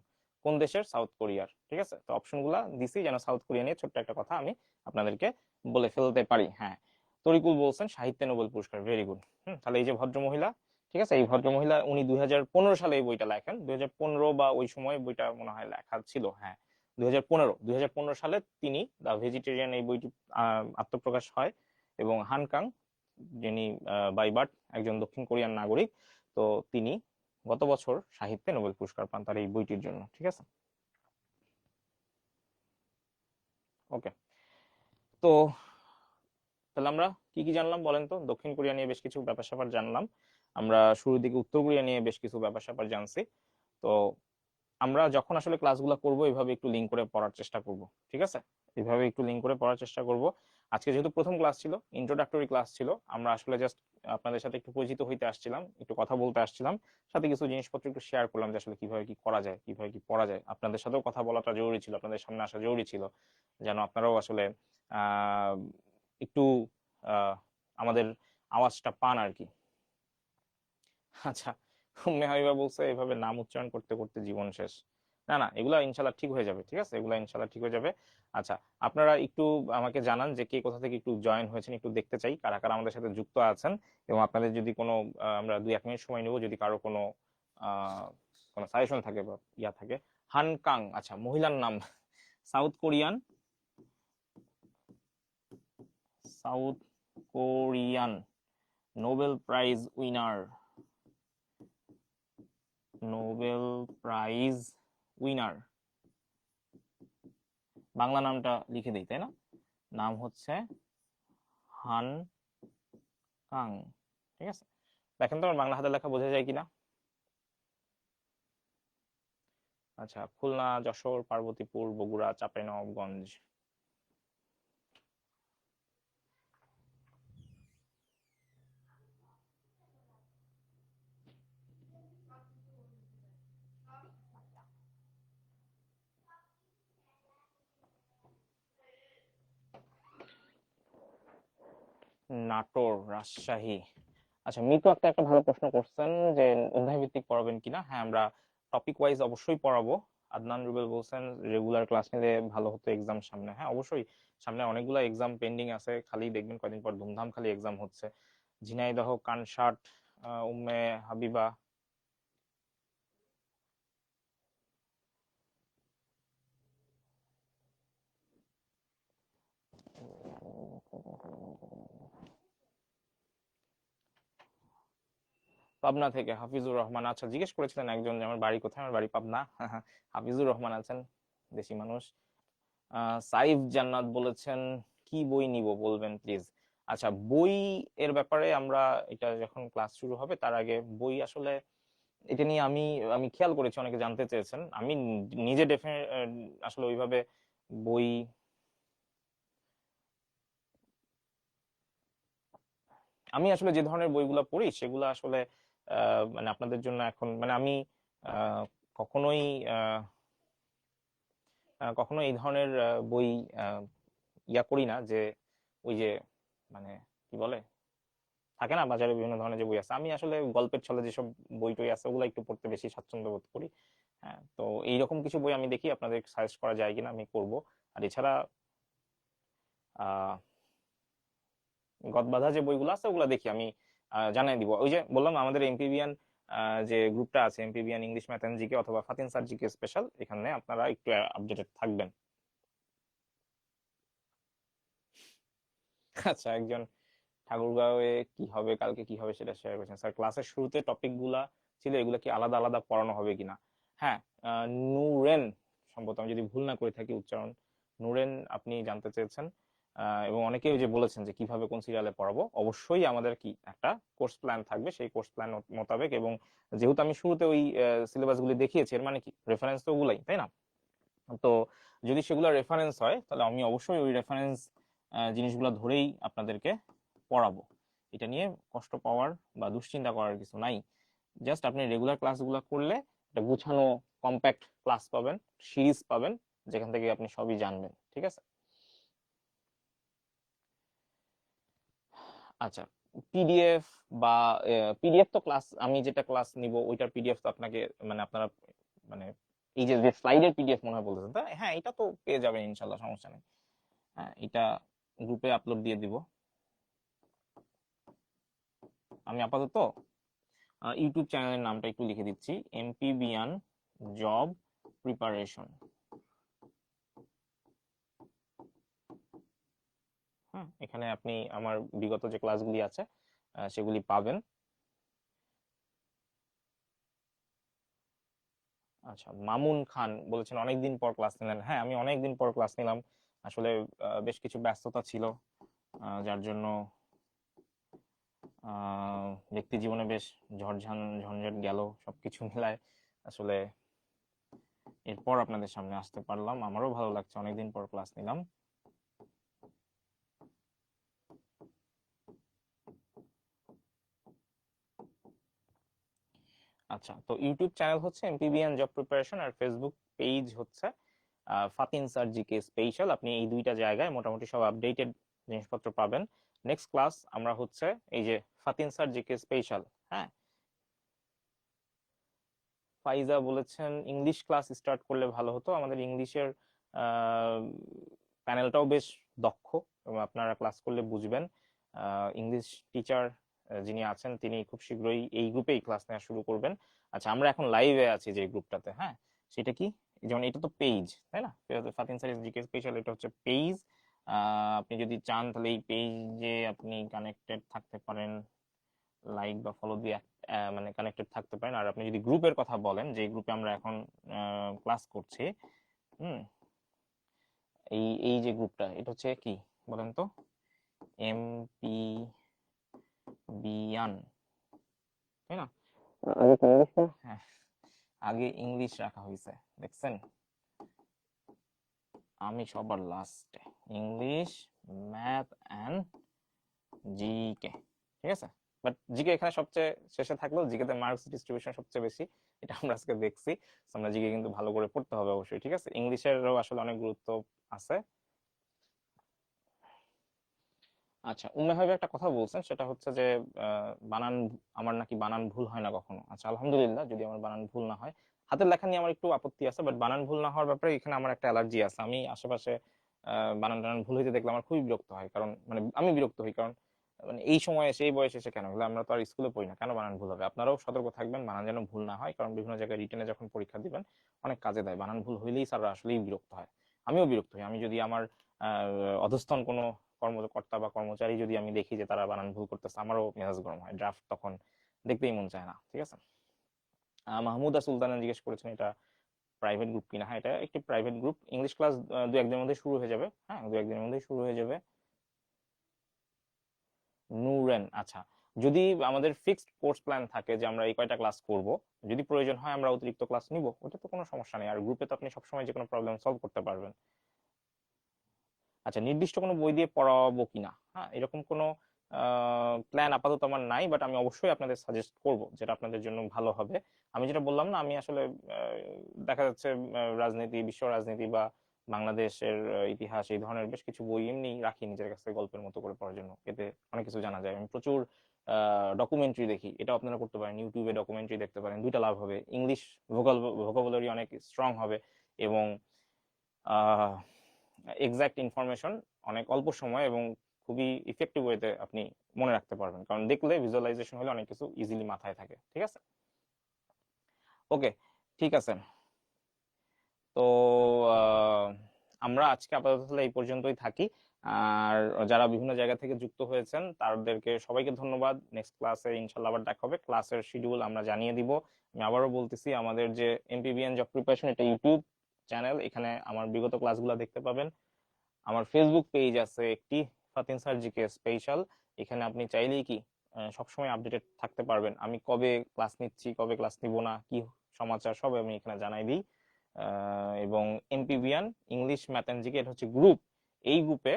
কোন দেশের? সাউথ কোরিয়ার। ঠিক আছে, তো অপশনগুলা দিছি যেন সাউথ কোরিয়া নিয়ে ছোট্ট একটা কথা আমি আপনাদেরকে বলে ফেলতে পারি। হ্যাঁ, তরিকুল বলছেন সাহিত্যে নোবেল পুরস্কার। Very good. তাহলে এই যে ভদ্র মহিলা, ঠিক আছে, এই ভদ্র মহিলা উনি 2015 সালে এই বইটা লেখেন। 2015 বা ওই সময় বইটা মনে হয় লেখা ছিল। হ্যাঁ, 2015 সালে তিনি দ্য ভেজিটেরিয়ান এই বইটি আত্মপ্রকাশ হয়। এবং হান কাং, যিনি বাই বার্থ একজন দক্ষিণ কোরিয়ান নাগরিক, তো তিনি গত বছর সাহিত্যে নোবেল পুরস্কার পান তার এই বইটির জন্য। ঠিক আছে, ওকে। তো তাহলে আমরা কি কি জানলাম বলেন তো? দক্ষিণ কোরিয়া নিয়ে বেশ কিছু ব্যাপার স্যাপার জানলাম, আমরা শুরুর দিকে উত্তর কোরিয়া নিয়ে বেশ কিছু ব্যাপার স্যাপার জানছি। তো আমরা যখন আসলে ক্লাসগুলো করব এইভাবে একটু লিঙ্ক করে পড়ার চেষ্টা করব। ঠিক আছে, এইভাবে একটু লিঙ্ক করে পড়ার চেষ্টা করব। আজকে যেহেতু প্রথম ক্লাস ছিল, ইন্ট্রোডাক্টরি ক্লাস ছিল, আমরা আসলে জাস্ট আপনাদের সাথে একটু পরিচিত হইতে আসছিলাম, একটু কথা বলতে আসছিলাম, সাথে কিছু জিনিসপত্র একটু শেয়ার করলাম যে আসলে কিভাবে কি করা যায়, কিভাবে কি পড়া যায়। আপনাদের সাথেও কথা বলাটা জরুরি ছিল, আপনাদের সামনে আসা জরুরি ছিল, যেন আপনারাও আসলে আহ একটু আমাদের আওয়াজটা পান আর কি। আচ্ছা, মেহাবিবা বলছে এভাবে নাম উচ্চারণ করতে করতে জীবন শেষ। না না, এগুলা ইনশাল্লাহ ঠিক হয়ে যাবে। ঠিক আছে, এগুলা ইনশাল্লাহ ঠিক হয়ে যাবে। আচ্ছা, আপনারা একটু আমাকে জানান যে কে কোথা থেকে একটু জয়েন হয়েছেন, একটু দেখতে চাই কারা কারা আমাদের সাথে যুক্ত আছেন। এবং আপনাদের যদি কোনো আমরা 2-1 মিনিট সময় নেব, যদি কারো কোনো কোনো সাজেশন থাকে বা ইয়া থাকে। হান কাং, আচ্ছা, মহিলার নাম, south Korean, south Korean Nobel prize winner, Nobel prize winner. Bangla নামটা লিখে দিই, তাই না? নাম হচ্ছে হান কাং। ঠিক আছে, দেখেন তো আমার বাংলা হাতের লেখা বোঝা যায় কিনা। আচ্ছা, খুলনা, যশোর, পার্বতীপুর, বগুড়া, চাঁপাইনবাবগঞ্জ। নাটোর, রাজশাহী। আচ্ছা, মিতু একটা ভালো প্রশ্ন করছেন যে অধ্যায় ভিত্তিক পড়াবেন কিনা। হ্যাঁ, আমরা টপিক ওয়াইজ অবশ্যই পড়াবো। আদনান রুবেল বলছেন রেগুলার ক্লাস নিলে ভালো হতো এক্সাম সামনে। হ্যাঁ, অবশ্যই, সামনে অনেকগুলো এক্সাম পেন্ডিং আছে, খালি দেখবেন কয়দিন পর ধুমধাম খালি এক্সাম হচ্ছে। ঝিনাইদহ, কানসাট, উম্মে হাবিবা। পাবনা থেকে হাফিজুর রহমান। আচ্ছা, জিজ্ঞেস করেছিলেন একজন যে আমার বাড়ি কোথায়, আমার বাড়ি পাবনা। হাফিজুর রহমান আছেন, দেশি মানুষ। সাইফ জান্নাত বলেছেন কি বই নিব বলবেন প্লিজ। আচ্ছা, বই এর ব্যাপারে আমরা এটা যখন ক্লাস শুরু হবে তার আগে বই আসলে এটা নিয়ে আমি আমি খেয়াল করেছি অনেকে জানতে চেয়েছেন। আমি নিজে আসলে ওইভাবে বই আমি আসলে যে ধরনের বইগুলো পড়ি সেগুলো আসলে মানে আপনাদের জন্য এখন মানে আমি আহ, কখনোই আহ, কখনো এই ধরনের বই আহ, ইয়া করি না যে ওই যে মানে কি বলে থাকে না বাজারে বিভিন্ন ধরনের যে বই আছে, আমি আসলে গল্পের ছলে যেসব বই টই আছে ওগুলো একটু পড়তে বেশি স্বাচ্ছন্দ্য বোধ করি। হ্যাঁ, তো এইরকম কিছু বই আমি দেখি আপনাদের সাজেস্ট করা যায় কিনা আমি করব। আর এছাড়া আহ গদবাঁধা যে বইগুলো আছে ওগুলো দেখি আমি, জানাই দিব। ওই যে বললাম আমাদের এমপিবিএন যে গ্রুপটা আছে, এমপিবিএন ইংলিশ ম্যাথ এন্ড জিকে অথবা ফাতিন স্যার জিকে স্পেশাল, এখানে আপনারা একটু আপডেটেড থাকবেন। আচ্ছা, একজন ঠাকুরগাঁওয়ে কি হবে, কালকে কি হবে সেটা শেয়ার করেছেন। স্যার, ক্লাসের শুরুতে টপিক গুলা ছিল এগুলো কি আলাদা আলাদা পড়ানো হবে কিনা? হ্যাঁ, নূরেন, সম্ভবত আমি যদি ভুল না করে থাকি উচ্চারণ, নূরেন আপনি জানতে চেয়েছেন। এবং অনেকেই ওই যে বলেছেন যে কিভাবে কোন সিরিয়ালে পড়াবো। অবশ্যই আমাদের কি একটা কোর্স প্ল্যান থাকবে, সেই কোর্স প্ল্যান মোতাবেক। এবং যেহেতু আমি শুরুতে ওই সিলেবাস গুলি দেখিয়েছি, এর মানে কি রেফারেন্স তো ওগুলাই, তাই না? তো যদি সেগুলো রেফারেন্স হয় তাহলে আমি অবশ্যই ওই রেফারেন্স জিনিসগুলো ধরেই আপনাদেরকে পড়াবো। এটা নিয়ে কষ্ট পাওয়ার বা দুশ্চিন্তা করার কিছু নাই। জাস্ট আপনি রেগুলার ক্লাসগুলো করলে একটা গুছানো কম্প্যাক্ট ক্লাস পাবেন, সিরিজ পাবেন, যেখান থেকে আপনি সবই জানবেন। ঠিক আছে? আচ্ছা, পিডিএফ বা পিডিএফ তো ক্লাস, আমি যেটা ক্লাস নিব ওইটার পিডিএফ তো আপনাকে মানে আপনারা মানে এই যে স্লাইডের পিডিএফ মনে হয় বলতেছেন, তাই হ্যাঁ, এটা তো পেয়ে যাবেন ইনশাল্লাহ, সমস্যা নেই। হ্যাঁ, এটা গ্রুপে আপলোড দিয়ে দিব। আমি আপাতত ইউটিউব চ্যানেলের নামটা একটু লিখে দিচ্ছি, এমপিবিয়ান জব প্রিপারেশন। হ্যাঁ, এখানে আপনি আমার বিগত যে ক্লাসগুলি আছে সেগুলি পাবেন। আচ্ছা, মামুন খান বলেছেন অনেকদিন পর ক্লাস নিলেন। হ্যাঁ, আমি অনেকদিন পর ক্লাস নিলাম, আসলে বেশ কিছু ব্যস্ততা ছিল, যার জন্য ব্যক্তি জীবনে বেশ ঝঞ্ঝট গেল, সবকিছু মিলায় আসলে এরপর আপনাদের সামনে আসতে পারলাম। আমারও ভালো লাগছে, অনেকদিন পর ক্লাস নিলাম। আচ্ছা, তো ইউটিউব চ্যানেল হচ্ছে এমপিবিএন জব প্রিপারেশন, আর ফেসবুক পেজ হচ্ছে ফাতিন স্যার জিকে স্পেশাল। আপনি এই দুইটা জায়গায় মোটামুটি সব আপডেটেড জিনিসপত্র পাবেন। নেক্সট ক্লাস আমরা হচ্ছে এই যে ফাতিন স্যার জিকে স্পেশাল। হ্যাঁ, ফাইজা বলেছেন ইংলিশ ক্লাস স্টার্ট করলে ভালো হতো, আমাদের ইংলিশের প্যানেলটাও বেশ দক্ষ এবং আপনারা ক্লাস করলে বুঝবেন। ইংলিশ টিচার যিনি আছেন তিনি খুব শীঘ্রই এই গ্রুপেই ক্লাস নেওয়া শুরু করবেন। আচ্ছা, আমরা এখন লাইভে আছি যে গ্রুপটাতে, হ্যাঁ, সেটা কি, যেমন এটা তো পেজ, তাই না, ফাতিন স্যার জিকে স্পেশাল, এটা হচ্ছে পেজ। আপনি যদি চান তাহলে এই পেজে আপনি কানেক্টেড থাকতে পারেন, লাইক বা ফলো দিয়ে মানে কানেক্টেড থাকতে পারেন। আর আপনি যদি গ্রুপের কথা বলেন, যে গ্রুপে আমরা এখন ক্লাস করছি, হুম, এই এই যে গ্রুপটা, এটা হচ্ছে কি বলেন তো, এমপি বিয়ান, তাই না? হ্যাঁ, আগে ইংলিশ রাখা হয়েছে, দেখছেন, আমি সবার লাস্টে, ইংলিশ, ম্যাথ অ্যান্ড জিকে। ঠিক আছে, বাট জিকে এখানে সবচেয়ে শেষে থাকলেও জিকে তে মার্কস ডিস্ট্রিবিউশন সবচেয়ে বেশি, এটা আমরা আজকে দেখছি। আমরা জিকে কিন্তু ভালো করে পড়তে হবে অবশ্যই। ঠিক আছে, ইংলিশেরও আসলে অনেক গুরুত্ব আছে। আচ্ছা, উম্মে হাবিব একটা কথা বলছেন, সেটা হচ্ছে যে বানান, আমার নাকি বানান ভুল হয় না কখনো। আচ্ছা, আলহামদুলিল্লাহ, যদি আমার বানান ভুল না হয়। হাতের লেখা নিয়ে আমার একটু আপত্তি আছে, বাট বানান ভুল না হওয়ার ব্যাপারে এখানে আমার একটা অ্যালার্জি আছে। আমি আশেপাশে বানান টানান ভুল হইতে দেখলে আমার খুবই বিরক্ত হয়, কারণ মানে আমি বিরক্ত হই, কারণ মানে এই সময় এসে এই বয়সে এসে কেন হলে, আমরা তো আর স্কুলে পড়ি না, কেন বানান ভুল হবে? আপনারাও সতর্ক থাকবেন, বানান যেন ভুল না হয়, কারণ বিভিন্ন জায়গায় রিটেনে যখন পরীক্ষা দিবেন অনেক কাজে দেয়। বানান ভুল হইলেই স্যাররা আসলেই বিরক্ত হয়, আমিও বিরক্ত হই। আমি যদি আমার অধস্তন কোনো কর্মকর্তা বা কর্মচারী যদি আমি দেখি যে তারা বানান ভুল করতেছে, আমারও মেজাজ গরম হয়, ড্রাফট তখন দেখতেই মন চায় না। ঠিক আছে, মাহমুদা সুলতানা জিজ্ঞেস করেছেন এটা প্রাইভেট গ্রুপ কিনা। হ্যাঁ, এটা একটি প্রাইভেট গ্রুপ। ইংলিশ ক্লাস দু একদিনের মধ্যে শুরু হয়ে যাবে। হ্যাঁ, দু একদিনের মধ্যেই শুরু হয়ে যাবে। নুরেন, আচ্ছা, যদি আমাদের ফিক্সড কোর্স প্ল্যান থাকে যে আমরা এই কয়টা ক্লাস করব, যদি প্রয়োজন হয় আমরা অতিরিক্ত ক্লাস নিব, ওটা তো কোনো সমস্যা নেই। আর গ্রুপে তো আপনি সবসময় যে কোনো প্রবলেম সলভ করতে পারবেন। আচ্ছা, নির্দিষ্ট কোনো বই দিয়ে পড়াবো কিনা, হ্যাঁ, এরকম কোনো প্ল্যান আপাতত আমার নাই, বাট আমি অবশ্যই আপনাদের সাজেস্ট করব যেটা আপনাদের জন্য ভালো হবে। আমি যেটা বললাম না, আমি আসলে দেখা যাচ্ছে রাজনীতি, বিশ্ব রাজনীতি বা বাংলাদেশের ইতিহাস, এই ধরনের বেশ কিছু বই এমনি রাখি নিজের কাছে গল্পের মতো করে পড়ার জন্য, এতে অনেক কিছু জানা যায়। আমি প্রচুর ডকুমেন্টারি দেখি, এটাও আপনারা করতে পারেন, ইউটিউবে ডকুমেন্টারি দেখতে পারেন, দুইটা লাভ হবে, ইংলিশ ভোকাবুলারি অনেক স্ট্রং হবে, এবং এক্সাক্ট ইনফরমেশন অনেক অল্প সময় এবং খুবই ইফেক্টিভ ওয়েতে আপনি মনে রাখতে পারবেন, কারণ দেখলে ভিজুয়ালাইজেশন হলে অনেক কিছু ইজিলি মাথায় থাকে। ঠিক আছে, ওকে, ঠিক আছে। তো আমরা আজকে আপাতত তাহলে এই পর্যন্তই থাকি। আর যারা বিভিন্ন জায়গা থেকে যুক্ত হয়েছেন তাদেরকে সবাইকে ধন্যবাদ। নেক্সট ক্লাসে ইনশাল্লাহ আবার দেখা হবে, ক্লাসের শিডিউল আমরা জানিয়ে দিব। আমি আবারও বলতেছি, আমাদের যে এমপিবিএন জব প্রিপারেশন, এটা ইউটিউব চ্যানেল, এখানে আমার বিগত ক্লাসগুলো দেখতে পাবেন। আমার ফেসবুক পেজ আছে একটি, ফাতিন স্যার জিকে স্পেশাল। এখানে আপনি চাইলেই কি সবসময় আপডেটেড থাকতে পারবেন, আমি কবে ক্লাস নিচ্ছি, কবে ক্লাস নিব না, কি সমাচার, সব আমি এখানে জানাই দিই। এবং এমপিভিয়ান ইংলিশ ম্যাথ এন্ড জিকে, এটা হচ্ছে গ্রুপ। এই গ্রুপে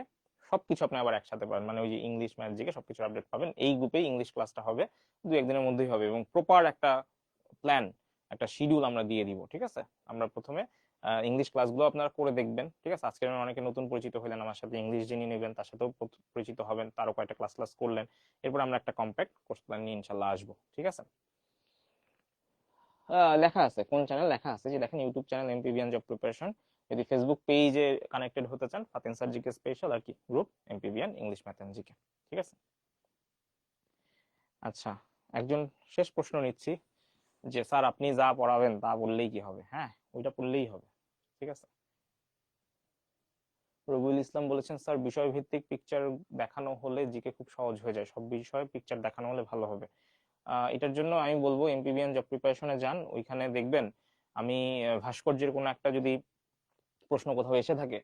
সবকিছু আপনি আবার একসাথে পাবেন, মানে ওই যে ইংলিশ ম্যাথ জিকে সবকিছু আপডেট পাবেন এই গ্রুপেই। ইংলিশ ক্লাসটা হবে 2-1 দিনের মধ্যেই হবে, এবং প্রপার একটা প্ল্যান, একটা শিডিউল আমরা দিয়ে দিব, ঠিক আছে? আমরা প্রথমে ইংলিশ ক্লাসগুলো আপনারা করে দেখবেন, ঠিক আছে? আজকে অনেকে নতুন পরিচিত হলেন আমার সাথে, ইংলিশ যিনি নেবেন তার সাথেও পরিচিত হবেন, তারও কয়েকটা ক্লাস ক্লাস করলেন, এরপর আমরা একটা কম্প্যাক্ট কোর্স প্ল্যান নিয়ে ইনশাল্লাহ আসবো, ঠিক আছে? লেখা আছে, কোন চ্যানেল লেখা আছে যে দেখেন, ইউটিউব চ্যানেল এমপিভিয়ান জব প্রিপারেশন। যদি ফেসবুক পেজে কানেক্টেড হতে চান, ফাতিন স্যার জিকে স্পেশাল, আর কি গ্রুপ এমপিভিয়ান ইংলিশ ম্যাথ এন্ড জিকে, ঠিক আছে? আচ্ছা, একজন শেষ প্রশ্ন নিচ্ছি, যে স্যার আপনি যা পড়াবেন তা বললেই কি হবে? হ্যাঁ, ওইটা পড়লেই হবে, ঠিক আছে? রবিউল ইসলাম বলেছেন, স্যার বিষয় ভিত্তিক পিকচার দেখানো হলে জিকে খুব সহজ হয়ে যায়, সব বিষয়ে পিকচার দেখানো হলে ভালো হবে। এটার জন্য আমি বলবো এমপিভিএন জব প্রিপারেশনে যান, ওইখানে দেখবেন আমি ভাস্কর্যের কোনো একটা যদি প্রশ্ন কোথাও এসে থাকে,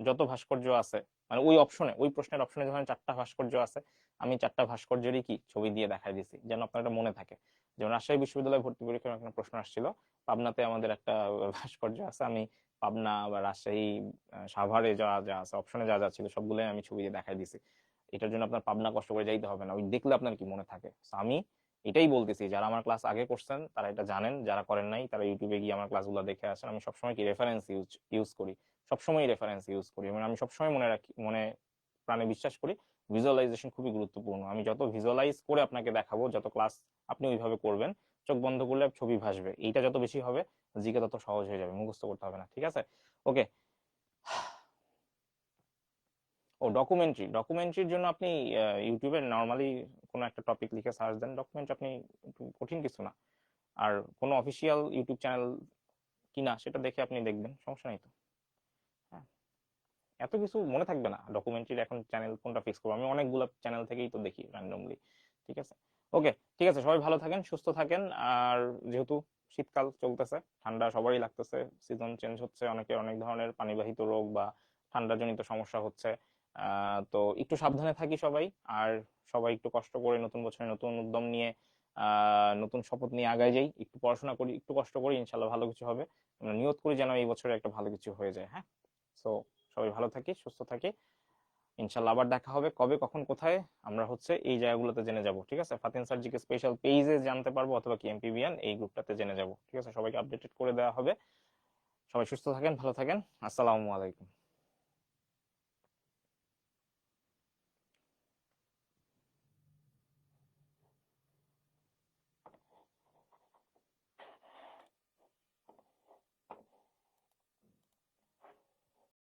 যত ভাস্কর্য আছে, মানে ওই অপশনে, ওই প্রশ্নের অপশনে যখন 4টা ভাস্কর্য আছে, আমি 4টা ভাস্কর্যেরই কি ছবি দিয়ে দেখাই দিছি, যেন আপনার এটা মনে থাকে। যেমন রাজশাহী বিশ্ববিদ্যালয়ে ভর্তি পরীক্ষার একটা প্রশ্ন আসছিল, পাবনাতে আমাদের একটা ভাস্কর্য আছে, আমি পাবনা বা রাজশাহী সাভারে যা যা আছে অপশনে যা যা ছিল সবগুলোই আমি ছবি দিয়ে দেখাই দিছি। এটার জন্য আপনার পাবনা কষ্ট করে যাইতে হবে না, ওই দেখলে আপনার কি মনে থাকে। আমি এটাই বলতেছি, যারা আমার ক্লাস আগে করছেন তারা এটা জানেন, যারা করেন নাই তারা ইউটিউবে গিয়ে আমার ক্লাসগুলো দেখে আসেন। আমি সবসময় কি রেফারেন্স ইউজ করি, সবসময় রেফারেন্স ইউজ করি, মানে আমি সবসময় মনে রাখি, মনে প্রাণে বিশ্বাস করি ভিজুয়ালাইজেশন খুবই গুরুত্বপূর্ণ। আমি যত ভিজুয়ালাইজ করে আপনাকে দেখাবো, যত ক্লাস আপনি ওইভাবে করবেন, চোখ বন্ধ করলে ছবি ভাসবে, এইটা যত বেশি হবে জিকে তত সহজ হয়ে যাবে, মুখস্থ করতে হবে না, ঠিক আছে? ওকে। ও ডকুমেন্টারির জন্য আপনি ইউটিউবে নর্মালি কোনো একটা টপিক লিখে সার্চ দেন, ডকুমেন্ট আপনি, একটু কঠিন কিছু না। আর কোনো অফিসিয়াল ইউটিউব চ্যানেল কিনা সেটা দেখে আপনি দেখবেন, সমস্যা নেই তো। হ্যাঁ, এত কিছু মনে থাকবে না, ডকুমেন্টারির এখন চ্যানেল কোনটা ফিক্স করবো, আমি অনেকগুলো চ্যানেল থেকেই তো দেখি র্যান্ডমলি, ঠিক আছে? ওকে, ঠিক আছে, সবাই ভালো থাকেন, সুস্থ থাকেন। আর যেহেতু শীতকাল চলতেছে, ঠান্ডা সবারই লাগতেছে, সিজন চেঞ্জ হচ্ছে, অনেকের অনেক ধরনের পানিবাহিত রোগ বা ঠান্ডাজনিত সমস্যা হচ্ছে, তো একটু সাবধানে থাকি সবাই। আর সবাই একটু কষ্ট করে নতুন বছরে নতুন উদ্যম নিয়ে, নতুন শপথ নিয়ে আগায় যাই, একটু পড়াশোনা করি, একটু কষ্ট করি, ইনশাল্লাহ ভালো কিছু হবে। আমরা নিয়ত করি যেন এই বছরে একটা ভালো কিছু হয়ে যায়। হ্যাঁ, সো সবাই ভালো থাকি, সুস্থ থাকি, ইনশাল্লাহ আবার দেখা হবে, কবে কখন কোথায় আমরা হচ্ছে এই জায়গাগুলোতে জেনে যাব, ঠিক আছে? ফাতিন স্যার জিকে স্পেশাল পেজে জানতে পারবো, অথবা কি এমপিভিএন এই গ্রুপটাতে জেনে যাব, ঠিক আছে? সবাইকে আপডেটেড করে দেওয়া হবে। সবাই সুস্থ থাকেন, ভালো থাকেন, আসসালামু আলাইকুম।